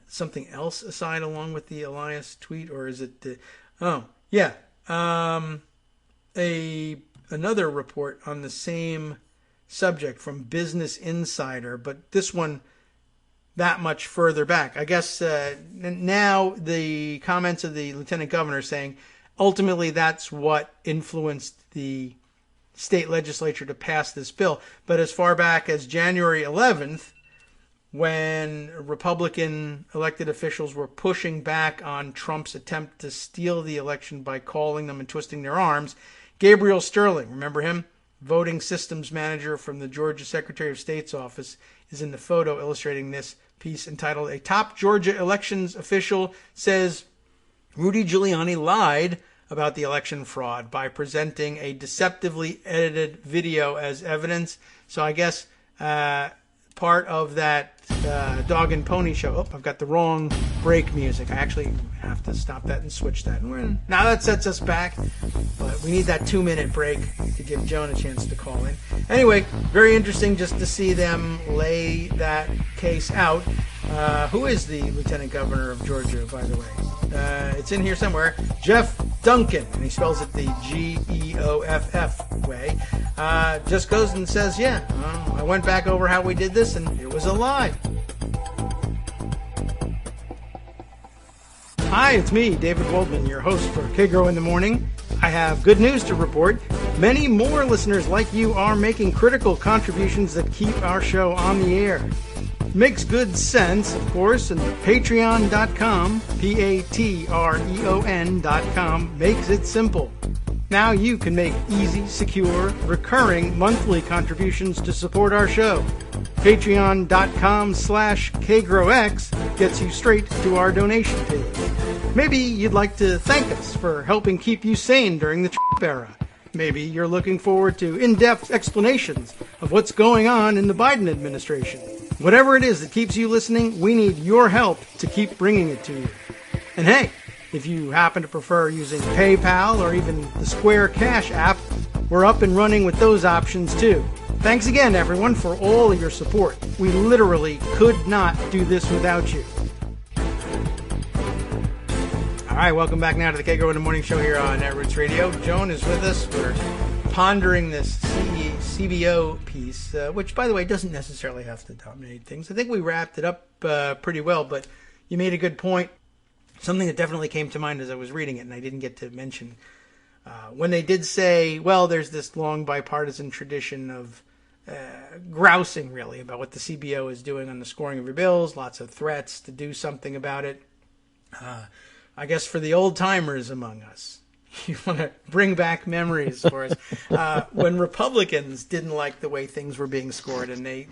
something else aside along with the Elias tweet, or is it another report on the same subject from Business Insider, but this one that much further back. I guess now the comments of the lieutenant governor saying ultimately that's what influenced the state legislature to pass this bill. But as far back as January 11th, when Republican elected officials were pushing back on Trump's attempt to steal the election by calling them and twisting their arms, Gabriel Sterling, remember him? Voting systems manager from the Georgia Secretary of State's office, is in the photo illustrating this piece entitled, "A Top Georgia Elections Official Says Rudy Giuliani Lied About the Election Fraud by Presenting a Deceptively Edited Video as Evidence." So I guess part of that Dog and Pony show. Oh, I've got the wrong break music. I actually have to stop that and switch that. Now that sets us back, but we need that 2-minute break to give Joan a chance to call in. Anyway, very interesting just to see them lay that case out. Who is the Lieutenant Governor of Georgia, by the way? It's in here somewhere. Jeff Duncan, and he spells it the Geoff way. Just goes and says, I went back over how we did this, and it was a lie. Hi, it's me, David Waldman, your host for Kagro in the Morning. I have good news to report. Many more listeners like you are making critical contributions that keep our show on the air. Makes good sense, of course, and patreon.com, Patreon.com, makes it simple. Now you can make easy, secure, recurring monthly contributions to support our show. Patreon.com/KagroX gets you straight to our donation page. Maybe you'd like to thank us for helping keep you sane during the Trump era. Maybe you're looking forward to in-depth explanations of what's going on in the Biden administration. Whatever it is that keeps you listening, we need your help to keep bringing it to you. And hey, if you happen to prefer using PayPal or even the Square Cash app, we're up and running with those options too. Thanks again, everyone, for all of your support. We literally could not do this without you. All right, welcome back now to the Kagro in the Morning Show here on Netroots Radio. Joan is with us. We're pondering this CBO piece, which, by the way, doesn't necessarily have to dominate things. I think we wrapped it up pretty well, but you made a good point. Something that definitely came to mind as I was reading it, and I didn't get to mention. When they did say, well, there's this long bipartisan tradition of grousing, really, about what the CBO is doing on the scoring of your bills, lots of threats to do something about it. I guess for the old-timers among us, you want to bring back memories for us. When Republicans didn't like the way things were being scored, and they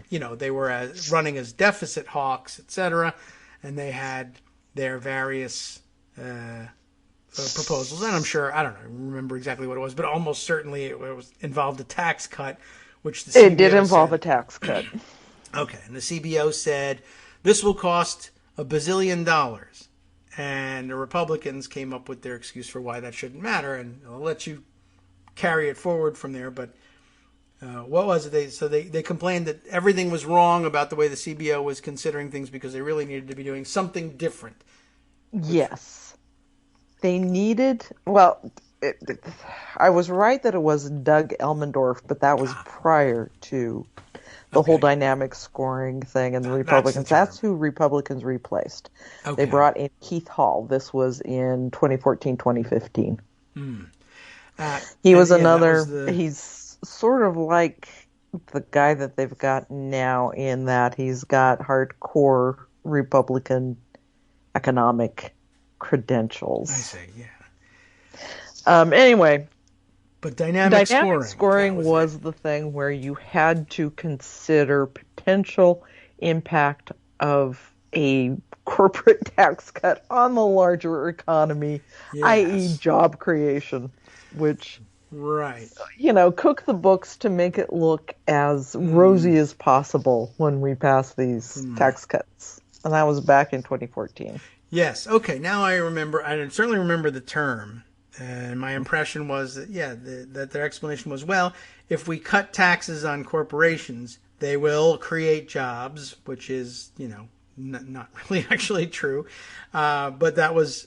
were running as deficit hawks, etc., and they had their various proposals, and I'm sure, I don't remember exactly what it was, but almost certainly it involved a tax cut, which the CBO It did involve a tax cut. Okay, and the CBO said, this will cost $1 bazillion. And the Republicans came up with their excuse for why that shouldn't matter, and I'll let you carry it forward from there. But what was it? They complained that everything was wrong about the way the CBO was considering things because they really needed to be doing something different. Yes. They needed, well, I was right that it was Doug Elmendorf, but that was prior to the whole dynamic scoring thing and the Republicans. That's who Republicans replaced. Okay. They brought in Keith Hall. This was in 2014, 2015. He was another, he's sort of like the guy that they've got now in that he's got hardcore Republican economic credentials. I see, yeah. Anyway. But dynamic scoring was the thing where you had to consider potential impact of a corporate tax cut on the larger economy, i.e. job creation, which, cook the books to make it look as rosy as possible when we pass these tax cuts. And that was back in 2014. Yes. Okay. Now I remember. I certainly remember the term. And my impression was that, that their explanation was, well, if we cut taxes on corporations, they will create jobs, which is, not really actually true. But that was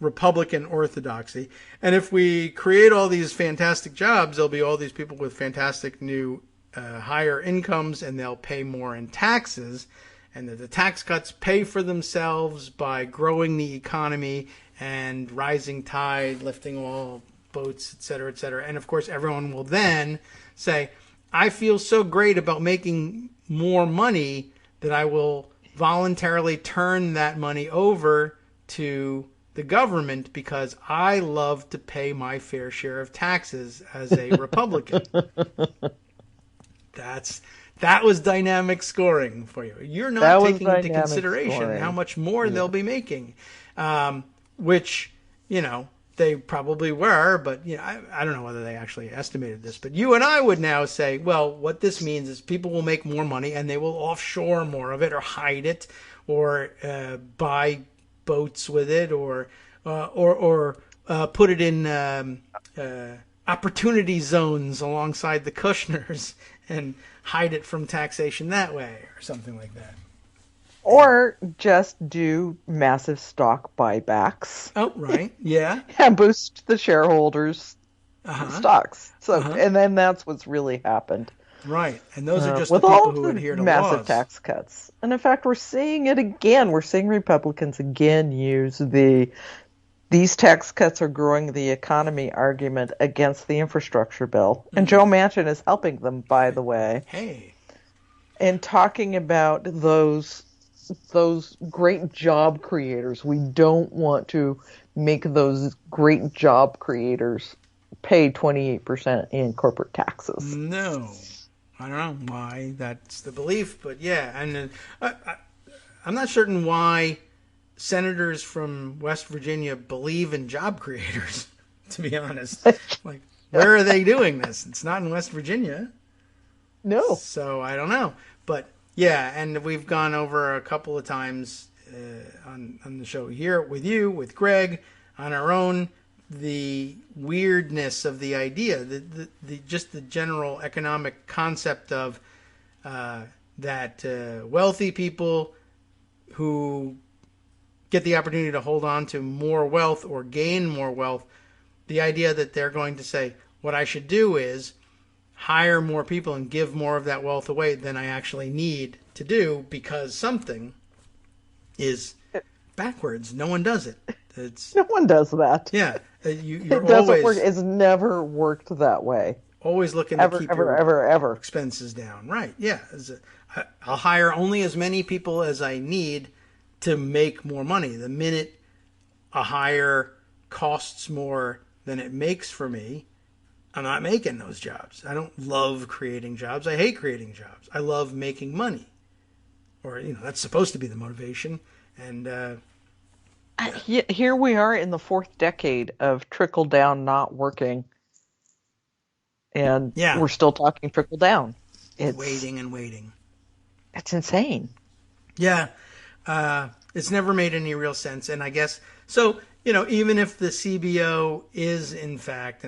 Republican orthodoxy. And if we create all these fantastic jobs, there'll be all these people with fantastic new higher incomes, and they'll pay more in taxes. And that the tax cuts pay for themselves by growing the economy and rising tide, lifting all boats, et cetera, et cetera. And, of course, everyone will then say, I feel so great about making more money that I will voluntarily turn that money over to the government because I love to pay my fair share of taxes as a Republican. That was dynamic scoring for you. You're not taking into consideration how much more they'll be making. Which, they probably were, but I don't know whether they actually estimated this. But you and I would now say, well, what this means is people will make more money and they will offshore more of it, or hide it, or buy boats with it, or put it in opportunity zones alongside the Kushners and hide it from taxation that way, or something like that. Or just do massive stock buybacks. Oh, right. Yeah. And boost the shareholders' stocks. So, and then that's what's really happened. Right. And those are just with the all people who adhere to massive laws. tax cuts. And in fact, we're seeing it again. We're seeing Republicans again use these tax cuts are growing the economy argument against the infrastructure bill. And Joe Manchin is helping them, by the way. Hey. And talking about those great job creators. We don't want to make those great job creators pay 28% in corporate taxes. No. I don't know why that's the belief, but yeah. And I'm not certain why senators from West Virginia believe in job creators, to be honest. Like, where are they doing this? It's not in West Virginia. No. So I don't know. But yeah, and we've gone over a couple of times on the show here with you, with Greg, on our own, the weirdness of the idea, the just the general economic concept of that wealthy people who get the opportunity to hold on to more wealth or gain more wealth, the idea that they're going to say, what I should do is hire more people and give more of that wealth away than I actually need to do because something is backwards. No one does it. No one does that. Yeah. You're it doesn't always, work. It's never worked that way. Always looking to keep your ever expenses down. Right. Yeah. I'll hire only as many people as I need to make more money. The minute a hire costs more than it makes for me, I'm not making those jobs. I don't love creating jobs. I hate creating jobs. I love making money. Or, that's supposed to be the motivation. And here we are in the fourth decade of trickle down not working. And we're still talking trickle down. It's waiting and waiting. It's insane. Yeah. It's never made any real sense. And I guess, so, even if the CBO is, in fact,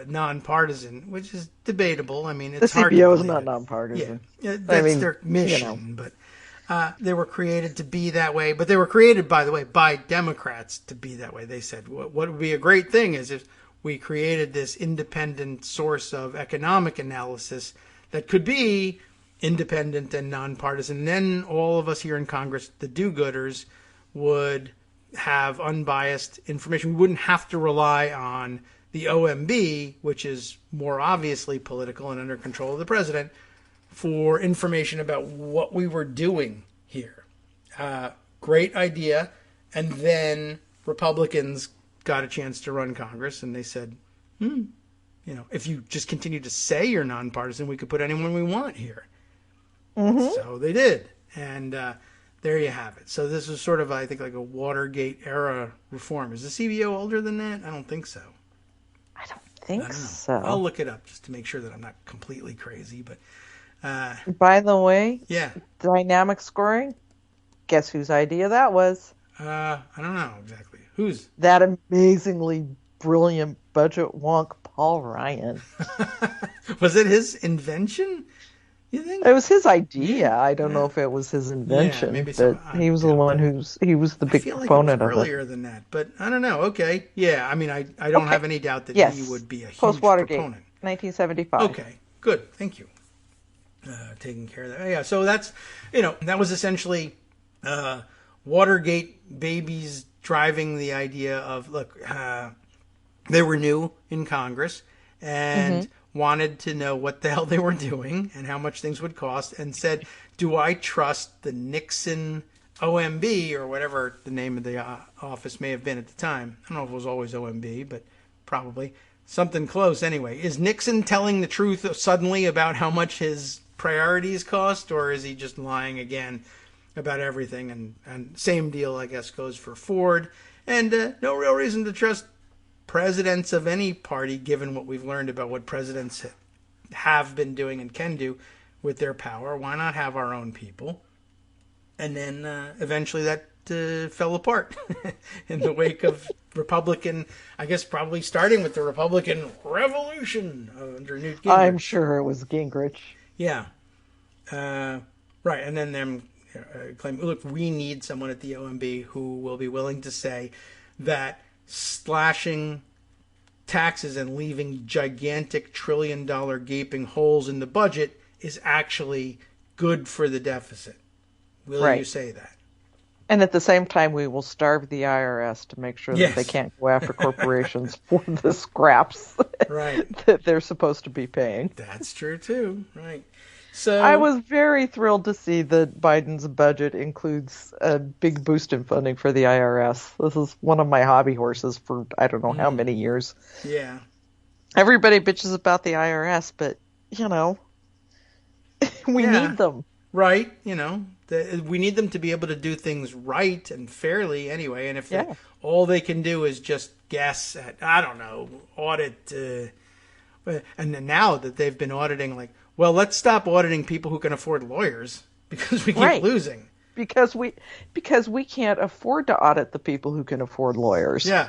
nonpartisan, which is debatable. I mean, it's hard to believe. The CBO is not nonpartisan. Yeah, that's their mission. But they were created to be that way. But they were created, by the way, by Democrats to be that way. They said, what would be a great thing is if we created this independent source of economic analysis that could be independent and nonpartisan. And then all of us here in Congress, the do-gooders, would have unbiased information. We wouldn't have to rely on the OMB, which is more obviously political and under control of the president, for information about what we were doing here. Great idea. And then Republicans got a chance to run Congress, and they said, if you just continue to say you're nonpartisan, we could put anyone we want here. Mm-hmm. So they did. And there you have it. So this is sort of, I think, like a Watergate era reform. Is the CBO older than that? I don't think so. I don't think so. I'll look it up just to make sure that I'm not completely crazy. But by the way, yeah, dynamic scoring. Guess whose idea that was? I don't know exactly. Whose? That amazingly brilliant budget wonk, Paul Ryan. Was it his invention? You think? It was his idea. I don't know if it was his invention. Maybe but he was the one he was the big proponent of it. Earlier than that, but I don't know. Okay, yeah. I mean, I don't have any doubt that he would be a huge Post-Watergate, proponent. 1975. Okay, good. Thank you. Taking care of that. Yeah. So that's that was essentially Watergate babies driving the idea of look. They were new in Congress and wanted to know what the hell they were doing and how much things would cost, and said, do I trust the Nixon OMB, or whatever the name of the office may have been at the time? I don't know if it was always OMB, but probably something close anyway. Is Nixon telling the truth suddenly about how much his priorities cost, or is he just lying again about everything? And same deal, I guess, goes for Ford. And no real reason to trust presidents of any party, given what we've learned about what presidents have been doing and can do with their power, why not have our own people? And then eventually that fell apart in the wake of Republican, I guess probably starting with the Republican Revolution under Newt Gingrich. I'm sure it was Gingrich. Yeah. Right. And then them claim, look, we need someone at the OMB who will be willing to say that slashing taxes and leaving gigantic trillion-dollar gaping holes in the budget is actually good for the deficit. Will you say that? And at the same time, we will starve the IRS to make sure that they can't go after corporations for the scraps that they're supposed to be paying. That's true, too. Right. So I was very thrilled to see that Biden's budget includes a big boost in funding for the IRS. This is one of my hobby horses for I don't know how many years. Yeah. Everybody bitches about the IRS, but, we need them. Right. We need them to be able to do things right and fairly anyway. And if all they can do is just guess at, I don't know, audit. And then now that they've been auditing, like, well, let's stop auditing people who can afford lawyers because we keep losing. Because we can't afford to audit the people who can afford lawyers. Yeah.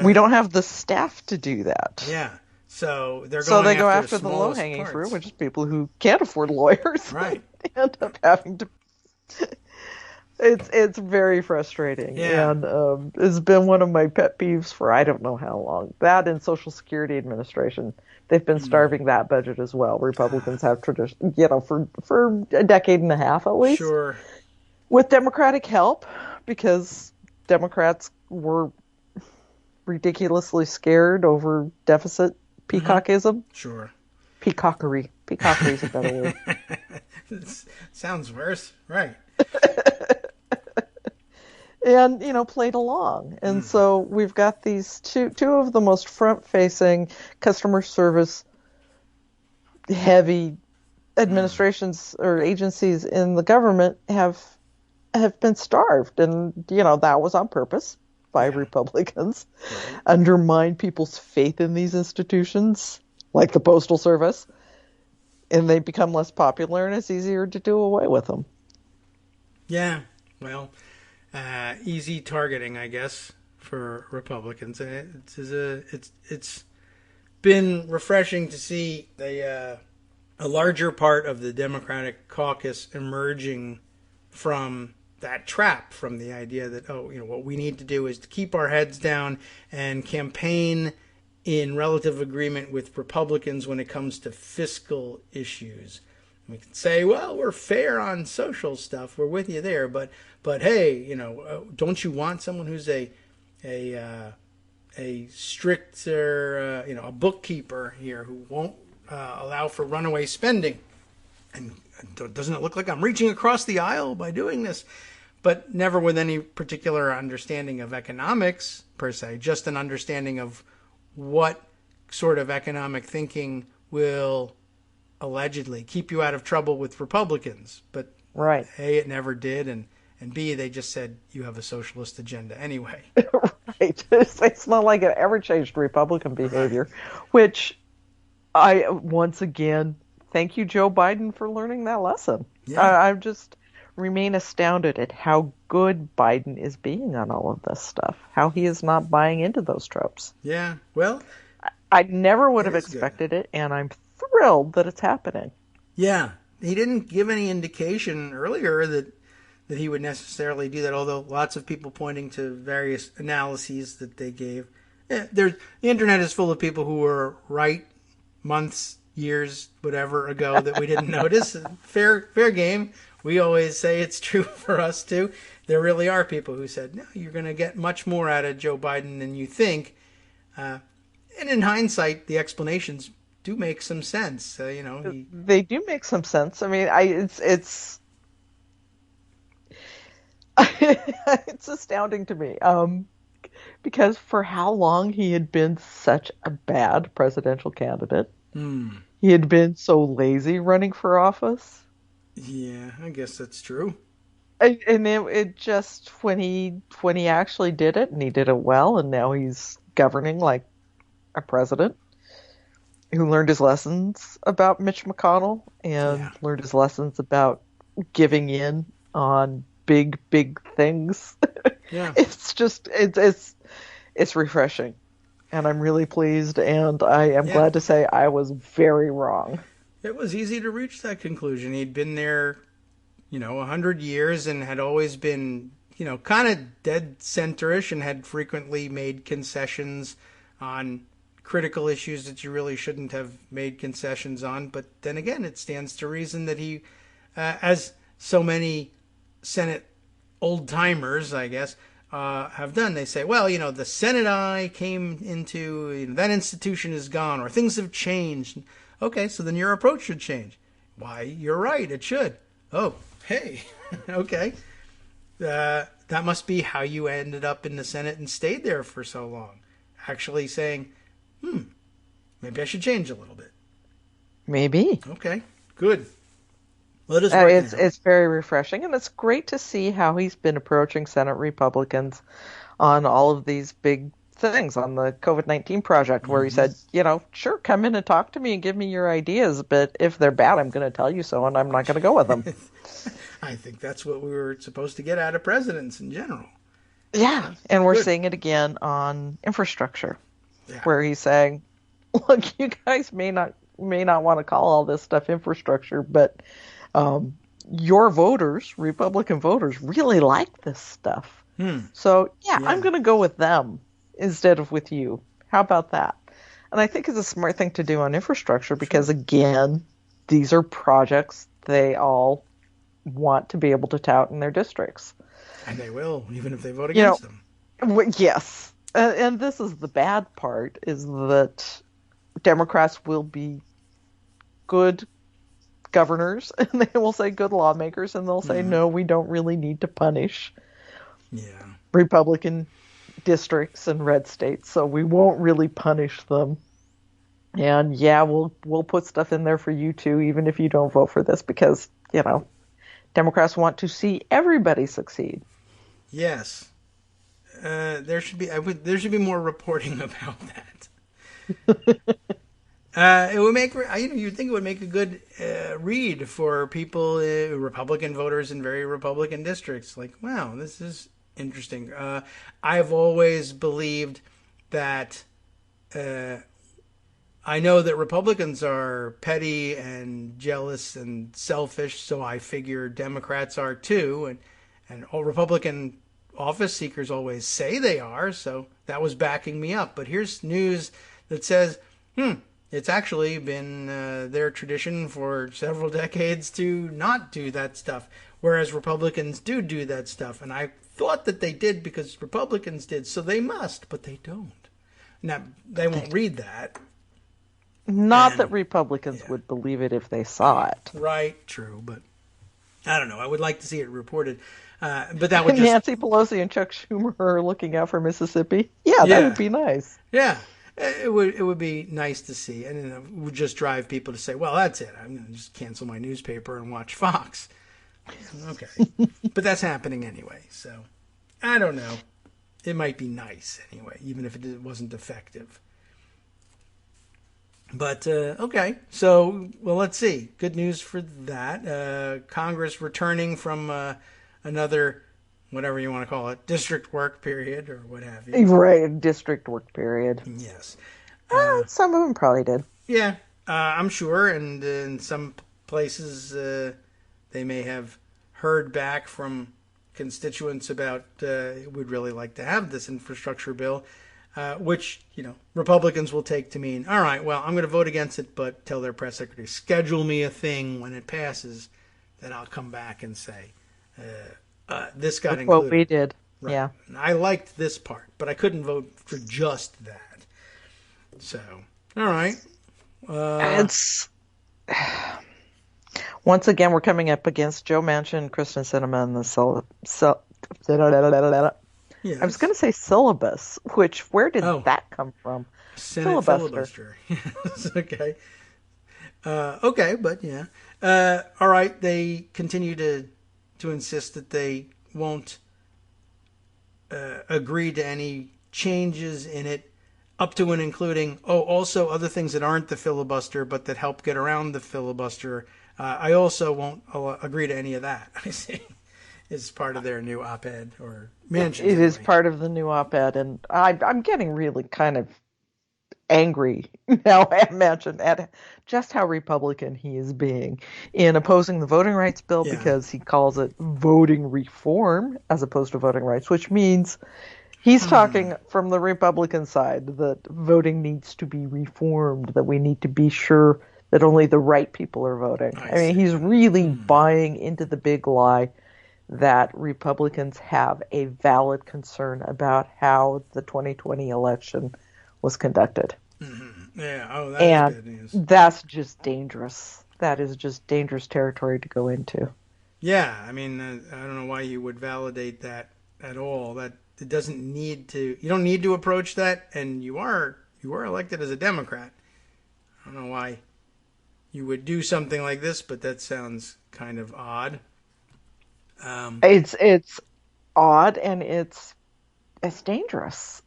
We don't have the staff to do that. Yeah. So they go after the low-hanging fruit, which is people who can't afford lawyers. Right. End up having to. It's very frustrating, and it's been one of my pet peeves for I don't know how long. That and Social Security Administration, they've been starving that budget as well. Republicans have tradition, for a decade and a half at least. Sure. With Democratic help, because Democrats were ridiculously scared over deficit peacockism. Sure. Peacockery. Peacockery is a better word. Sounds worse. Right. And, played along. And so we've got these two of the most front-facing customer service heavy administrations or agencies in the government have been starved. And, that was on purpose by Republicans. Right. Undermine people's faith in these institutions, like the Postal Service. And they become less popular, and it's easier to do away with them. Yeah, well, easy targeting, I guess, for Republicans. It's been refreshing to see a larger part of the Democratic caucus emerging from that trap, from the idea that, what we need to do is to keep our heads down and campaign in relative agreement with Republicans when it comes to fiscal issues. We can say, well, we're fair on social stuff. We're with you there. But hey, don't you want someone who's a stricter, a bookkeeper here who won't allow for runaway spending? And doesn't it look like I'm reaching across the aisle by doing this? But never with any particular understanding of economics, per se, just an understanding of what sort of economic thinking will allegedly keep you out of trouble with Republicans. But right. A, it never did, and B, they just said you have a socialist agenda anyway. Right. It's not like it ever changed Republican behavior, which I, once again, thank you, Joe Biden, for learning that lesson. Yeah. I just remain astounded at how good Biden is being on all of this stuff, how he is not buying into those tropes. Yeah, well, I never would have expected it, and I'm thrilled that it's happening. Yeah, he didn't give any indication earlier that he would necessarily do that, although lots of people pointing to various analyses that they gave. Yeah, the internet is full of people who were right months, years, whatever ago that we didn't notice. Fair game. We always say it's true for us too. There really are people who said, no, you're going to get much more out of Joe Biden than you think. And in hindsight, the explanations do make some sense. They do make some sense. I mean, it's it's astounding to me because for how long he had been such a bad presidential candidate. He had been so lazy running for office. Yeah, I guess that's true. And it just when he actually did it, and he did it well, and now he's governing like a president who learned his lessons about Mitch McConnell and learned his lessons about giving in on big, big things. Yeah. It's refreshing. And I'm really pleased, and I am glad to say I was very wrong. It was easy to reach that conclusion. He'd been there, 100 years and had always been, kind of dead center-ish and had frequently made concessions on critical issues that you really shouldn't have made concessions on. But then again, it stands to reason that he, as so many Senate old-timers, I guess, have done. They say, well, the Senate I came into, that institution is gone, or things have changed. Okay, so then your approach should change. Why, you're right, it should. Oh, hey, okay. That must be how you ended up in the Senate and stayed there for so long. Actually saying, maybe I should change a little bit. Maybe. Okay, good. Let us work it's very refreshing, and it's great to see how he's been approaching Senate Republicans on all of these big things on the COVID-19 project, where he said, sure, come in and talk to me and give me your ideas, but if they're bad, I'm going to tell you so, and I'm not going to go with them. I think that's what we were supposed to get out of presidents in general. Yeah, and we're seeing it again on infrastructure, where he's saying, look, you guys may not want to call all this stuff infrastructure, but your voters, Republican voters, really like this stuff. So, I'm going to go with them instead of with you. How about that? And I think it's a smart thing to do on infrastructure because, again, these are projects they all want to be able to tout in their districts. And they will, even if they vote against them. Yes. And this is the bad part, is that Democrats will be good governors, and they will say good lawmakers, and they'll say, no, we don't really need to punish Republican districts and red states, so we won't really punish them. And we'll put stuff in there for you too, even if you don't vote for this, because, Democrats want to see everybody succeed. Yes. There should be more reporting about that. It would make, you'd think it would make a good read for people, Republican voters in very Republican districts. Like, wow, this is interesting. I've always believed that, I know that Republicans are petty and jealous and selfish, so I figure Democrats are too. And all Republican office seekers always say they are, so that was backing me up. But here's news that says, it's actually been their tradition for several decades to not do that stuff, whereas Republicans do that stuff. And I thought that they did because Republicans did, so they must, but they don't. Now, they won't read that. Not that Republicans would believe it if they saw it. Right, true, but I don't know. I would like to see it reported. But that would just... Nancy Pelosi and Chuck Schumer are looking out for Mississippi. Yeah, that would be nice. Yeah. It would be nice to see, and it would just drive people to say, well, that's it. I'm going to just cancel my newspaper and watch Fox. Okay. But that's happening anyway, so I don't know. It might be nice anyway, even if it wasn't effective. But, okay. So, well, let's see. Good news for that. Congress returning from another, whatever you want to call it, district work period or what have you. Right, district work period. Yes. Some of them probably did. Yeah, I'm sure. And in some places, they may have heard back from constituents about would really like to have this infrastructure bill, which, Republicans will take to mean, all right, well, I'm going to vote against it, but tell their press secretary, schedule me a thing when it passes, then I'll come back and say, this got included. What we did. Right. Yeah. And I liked this part, but I couldn't vote for just that. So, all right. It's once again we're coming up against Joe Manchin, Kristen Sinema, and the Yes. I was going to say syllabus, which where did that come from? Senate filibuster. Yes. Okay. Okay, but yeah. All right. They continue to insist that they won't agree to any changes in it up to and including, also other things that aren't the filibuster, but that help get around the filibuster. I also won't agree to any of that. I see. Is part of their new op-ed or Manchin's. It is part of the new op-ed, and I'm getting really kind of angry now at Manchin at just how Republican he is being in opposing the voting rights bill because he calls it voting reform as opposed to voting rights, which means he's talking from the Republican side that voting needs to be reformed, that we need to be sure that only the right people are voting. I mean, he's really buying into the big lie that Republicans have a valid concern about how the 2020 election was conducted. Mm-hmm. Yeah, that's good news. That's just dangerous. That is just dangerous territory to go into. Yeah, I mean, I don't know why you would validate that at all. That it doesn't need to. You don't need to approach that, and you are elected as a Democrat. I don't know why you would do something like this, but that sounds kind of odd. It's odd and it's dangerous.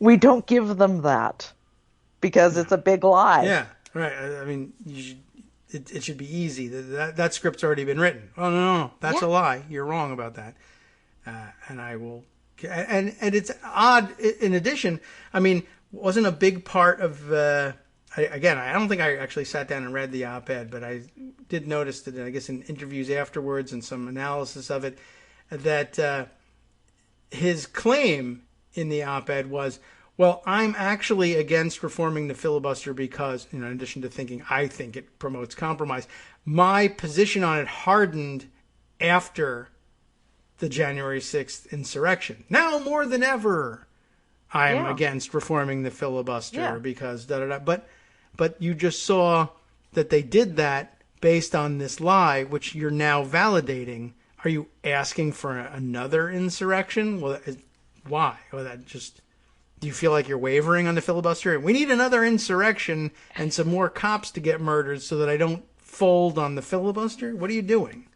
We don't give them that because it's a big lie. Yeah, right. I mean, it should be easy. That script's already been written. Oh no, that's a lie. You're wrong about that. And I will. And it's odd. In addition, I mean, wasn't a big part of. I don't think I actually sat down and read the op-ed, but I did notice that, I guess, in interviews afterwards and some analysis of it, that his claim in the op-ed was, well, I'm actually against reforming the filibuster because, in addition to thinking I think it promotes compromise, my position on it hardened after the January 6th insurrection. Now more than ever, I'm against reforming the filibuster because da-da-da. But you just saw that they did that based on this lie, which you're now validating. Are you asking for another insurrection? Well, why? Well, do you feel like you're wavering on the filibuster? We need another insurrection and some more cops to get murdered so that I don't fold on the filibuster? What are you doing?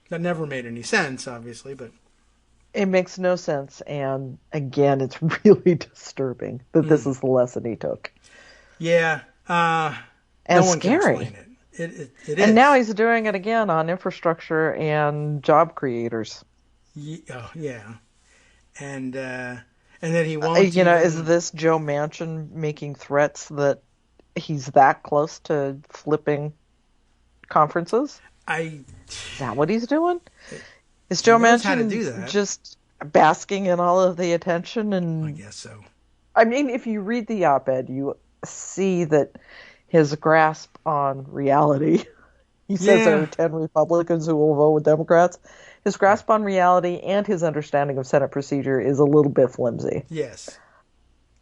That never made any sense, obviously, but... It makes no sense, and again, it's really disturbing that this is the lesson he took. Yeah, and no one scary. Can explain it. It and is. Now he's doing it again on infrastructure and job creators. Yeah, and then he won't. Is this Joe Manchin making threats that he's that close to flipping conferences? Is that what he's doing? Is Joe Manchin just basking in all of the attention? And I guess so. I mean, if you read the op-ed, you see that his grasp on reality, he says there are 10 Republicans who will vote with Democrats. His grasp on reality and his understanding of Senate procedure is a little bit flimsy. Yes.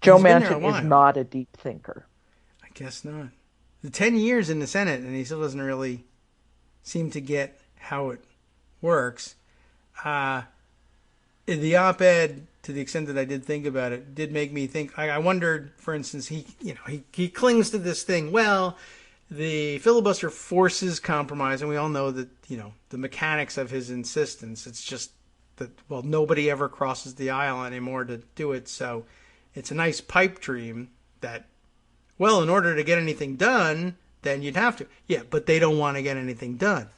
Joe Manchin is not a deep thinker. I guess not. The 10 years in the Senate, and he still doesn't really seem to get how it works. The op-ed, to the extent that I did think about it, did make me think. I wondered, for instance, he clings to this thing. Well, the filibuster forces compromise, and we all know that the mechanics of his insistence. It's just that nobody ever crosses the aisle anymore to do it. So it's a nice pipe dream that, in order to get anything done, then you'd have to. Yeah, but they don't want to get anything done.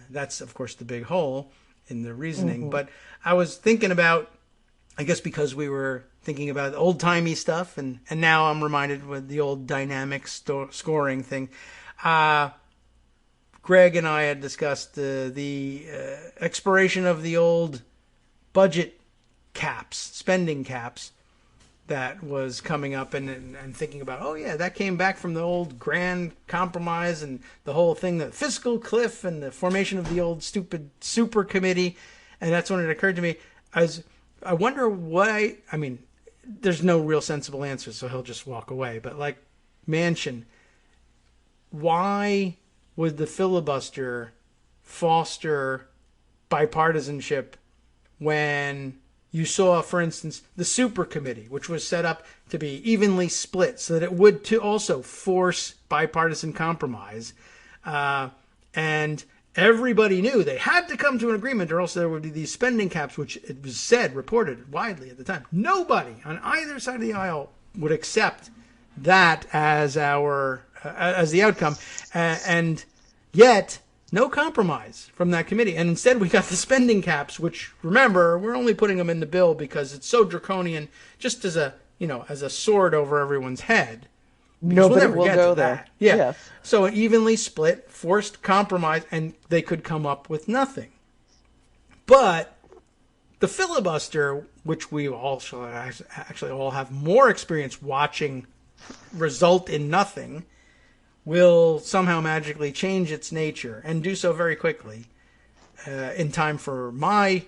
That's of course the big hole in the reasoning. But I was thinking about, I guess because we were thinking about old-timey stuff, and now I'm reminded with the old dynamic scoring thing. Greg and I had discussed the expiration of the old budget caps, spending caps, that was coming up, and thinking about, that came back from the old grand compromise and the whole thing, the fiscal cliff and the formation of the old stupid super committee. And that's when it occurred to me, I wonder why. I mean, there's no real sensible answer, so he'll just walk away. But like Manchin, why would the filibuster foster bipartisanship when you saw, for instance, the super committee, which was set up to be evenly split so that it would to also force bipartisan compromise, and everybody knew they had to come to an agreement, or else there would be these spending caps, which it was reported widely at the time. Nobody on either side of the aisle would accept that as as the outcome, and yet no compromise from that committee. And instead we got the spending caps, which, remember, we're only putting them in the bill because it's so draconian, just as a sword over everyone's head. Nobody will go there. Yeah. Yes. So an evenly split, forced compromise, and they could come up with nothing. But the filibuster, which we also actually all have more experience watching result in nothing, will somehow magically change its nature, and do so very quickly, in time for my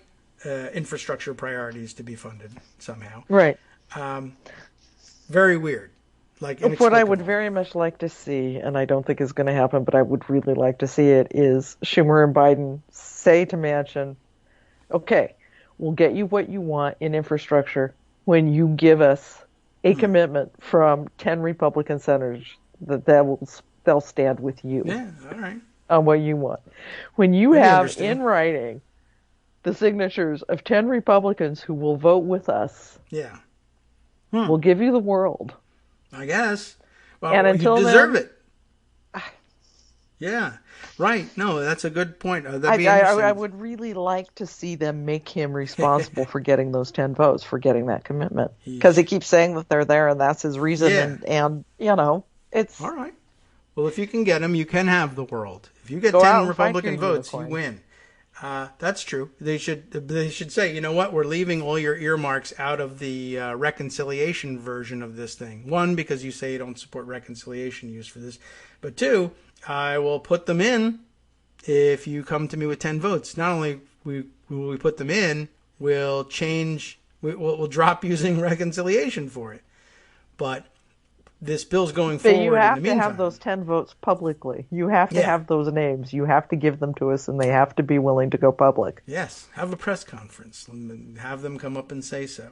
infrastructure priorities to be funded somehow. Right. Very weird. What I would very much like to see, and I don't think is going to happen, but I would really like to see it, is Schumer and Biden say to Manchin, okay, we'll get you what you want in infrastructure when you give us a commitment from 10 Republican senators they'll stand with you. Yeah, all right. On what you want. When you have in writing the signatures of 10 Republicans who will vote with us, yeah, we'll give you the world. I guess. Well, and until you deserve then, it. Yeah, right. No, that's a good point. I would really like to see them make him responsible for getting those 10 votes, for getting that commitment. Because he keeps saying that they're there and that's his reason. Yeah. And it's... All right. Well, if you can get them, you can have the world. If you get 10 Republican votes, you win. That's true. They should say, you know what, we're leaving all your earmarks out of the reconciliation version of this thing. One, because you say you don't support reconciliation use for this. But two, I will put them in if you come to me with 10 votes. Not only will we put them in, we'll drop using reconciliation for it. But this bill's going forward. But you have to have those 10 votes publicly. You have to have those names. You have to give them to us, and they have to be willing to go public. Yes. Have a press conference and have them come up and say so.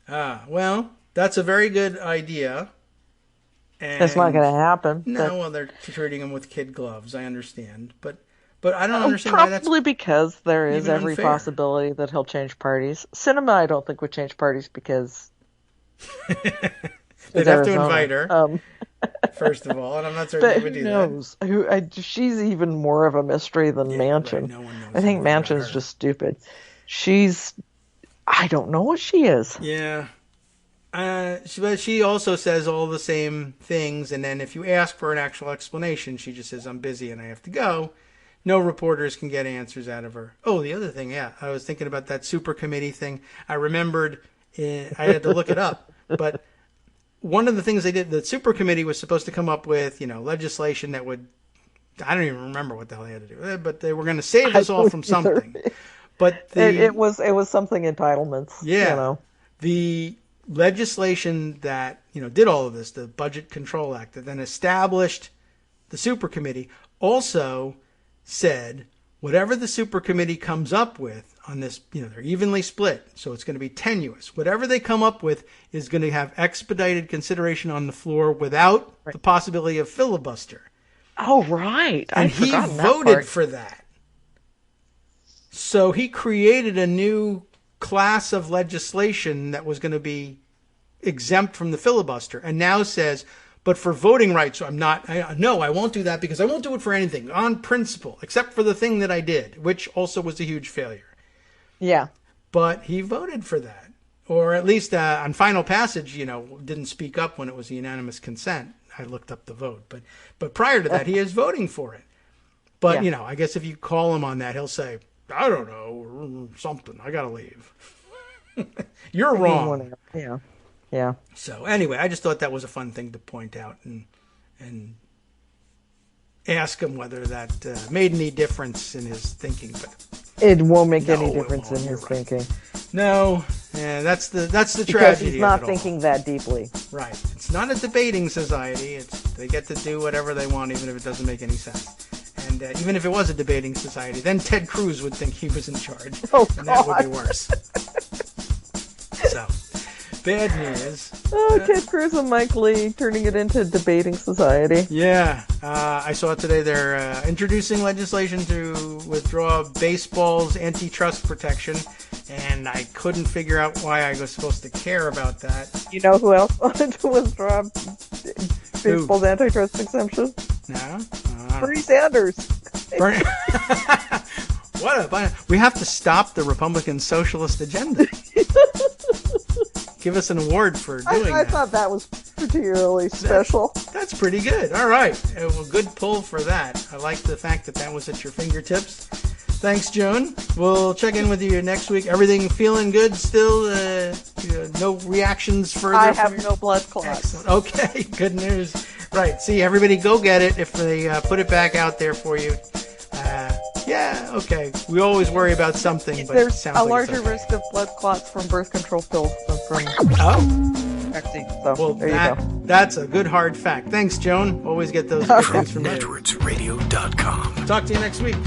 Well, that's a very good idea. And it's not going to happen. No, they're treating them with kid gloves. I understand, but I don't understand why that's probably because there is every unfair. Possibility that he'll change parties. Cinema, I don't think would change parties because they'd have to invite her first of all, and I'm not certain they would do that. Who knows? She's even more of a mystery than Manchin. Right. No one knows. I think Manchin's just stupid. I don't know what she is. Yeah. But she also says all the same things, and then if you ask for an actual explanation, she just says, I'm busy and I have to go. No reporters can get answers out of her. Oh, the other thing, I was thinking about that super committee thing. I remembered, I had to look it up, but one of the things they did, the super committee was supposed to come up with, legislation that would, I don't even remember what the hell they had to do, but they were going to save us all from something. But it was something entitlements. Yeah. The legislation that did all of this, the Budget Control Act, that then established the super committee, also said whatever the super committee comes up with on this, they're evenly split, so it's going to be tenuous. Whatever they come up with is going to have expedited consideration on the floor without the possibility of filibuster. Oh, right. And he voted for that. So he created a new class of legislation that was going to be exempt from the filibuster, and now says, but for voting rights, I won't do that because I won't do it for anything on principle, except for the thing that I did, which also was a huge failure. Yeah. But he voted for that, or at least on final passage, didn't speak up when it was unanimous consent. I looked up the vote, but prior to that, he is voting for it. But, I guess if you call him on that, he'll say, I don't know, something. I got to leave. You're wrong. Yeah. So anyway, I just thought that was a fun thing to point out and ask him whether that made any difference in his thinking. But it won't make any difference in his thinking. No, that's the tragedy. Because he's not thinking that deeply. Right. It's not a debating society. They get to do whatever they want, even if it doesn't make any sense. And even if it was a debating society, then Ted Cruz would think he was in charge. Oh, and that would be worse. So, bad news. Oh, Ted Cruz and Mike Lee turning it into debating society. Yeah, I saw today they're introducing legislation to withdraw baseball's antitrust protection, and I couldn't figure out why I was supposed to care about that. You know who else wanted to withdraw baseball's antitrust exemption? No? Bernie Sanders. Bernie. We have to stop the Republican socialist agenda. Give us an award for doing that. I thought that was particularly special. That's pretty good. All right. Well, good pull for that. I like the fact that was at your fingertips. Thanks, Joan. We'll check in with you next week. Everything feeling good still? No reactions further? I have no blood clots. Excellent. Okay, good news. Right. See, everybody go get it if they put it back out there for you. Yeah, okay. We always worry about something, but there's it sounds a like larger risk of blood clots from birth control pills than from vaccine. So well, there you go. That's a good hard fact. Thanks, Joan. Always get those good things from you. NetworksRadio.com. Talk to you next week.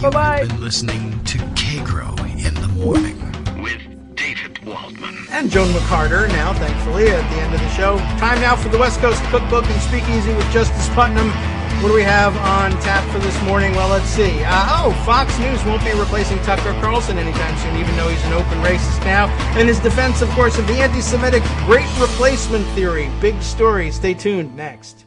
Bye-bye. You've been listening to Kagro in the Morning with David Waldman. And Joan McCarter now, thankfully, at the end of the show. Time now for the West Coast Cookbook and Speakeasy with Justice Putnam. What do we have on tap for this morning? Well, let's see. Fox News won't be replacing Tucker Carlson anytime soon, even though he's an open racist now. In his defense, of course, of the anti-Semitic Great Replacement theory. Big story. Stay tuned. Next.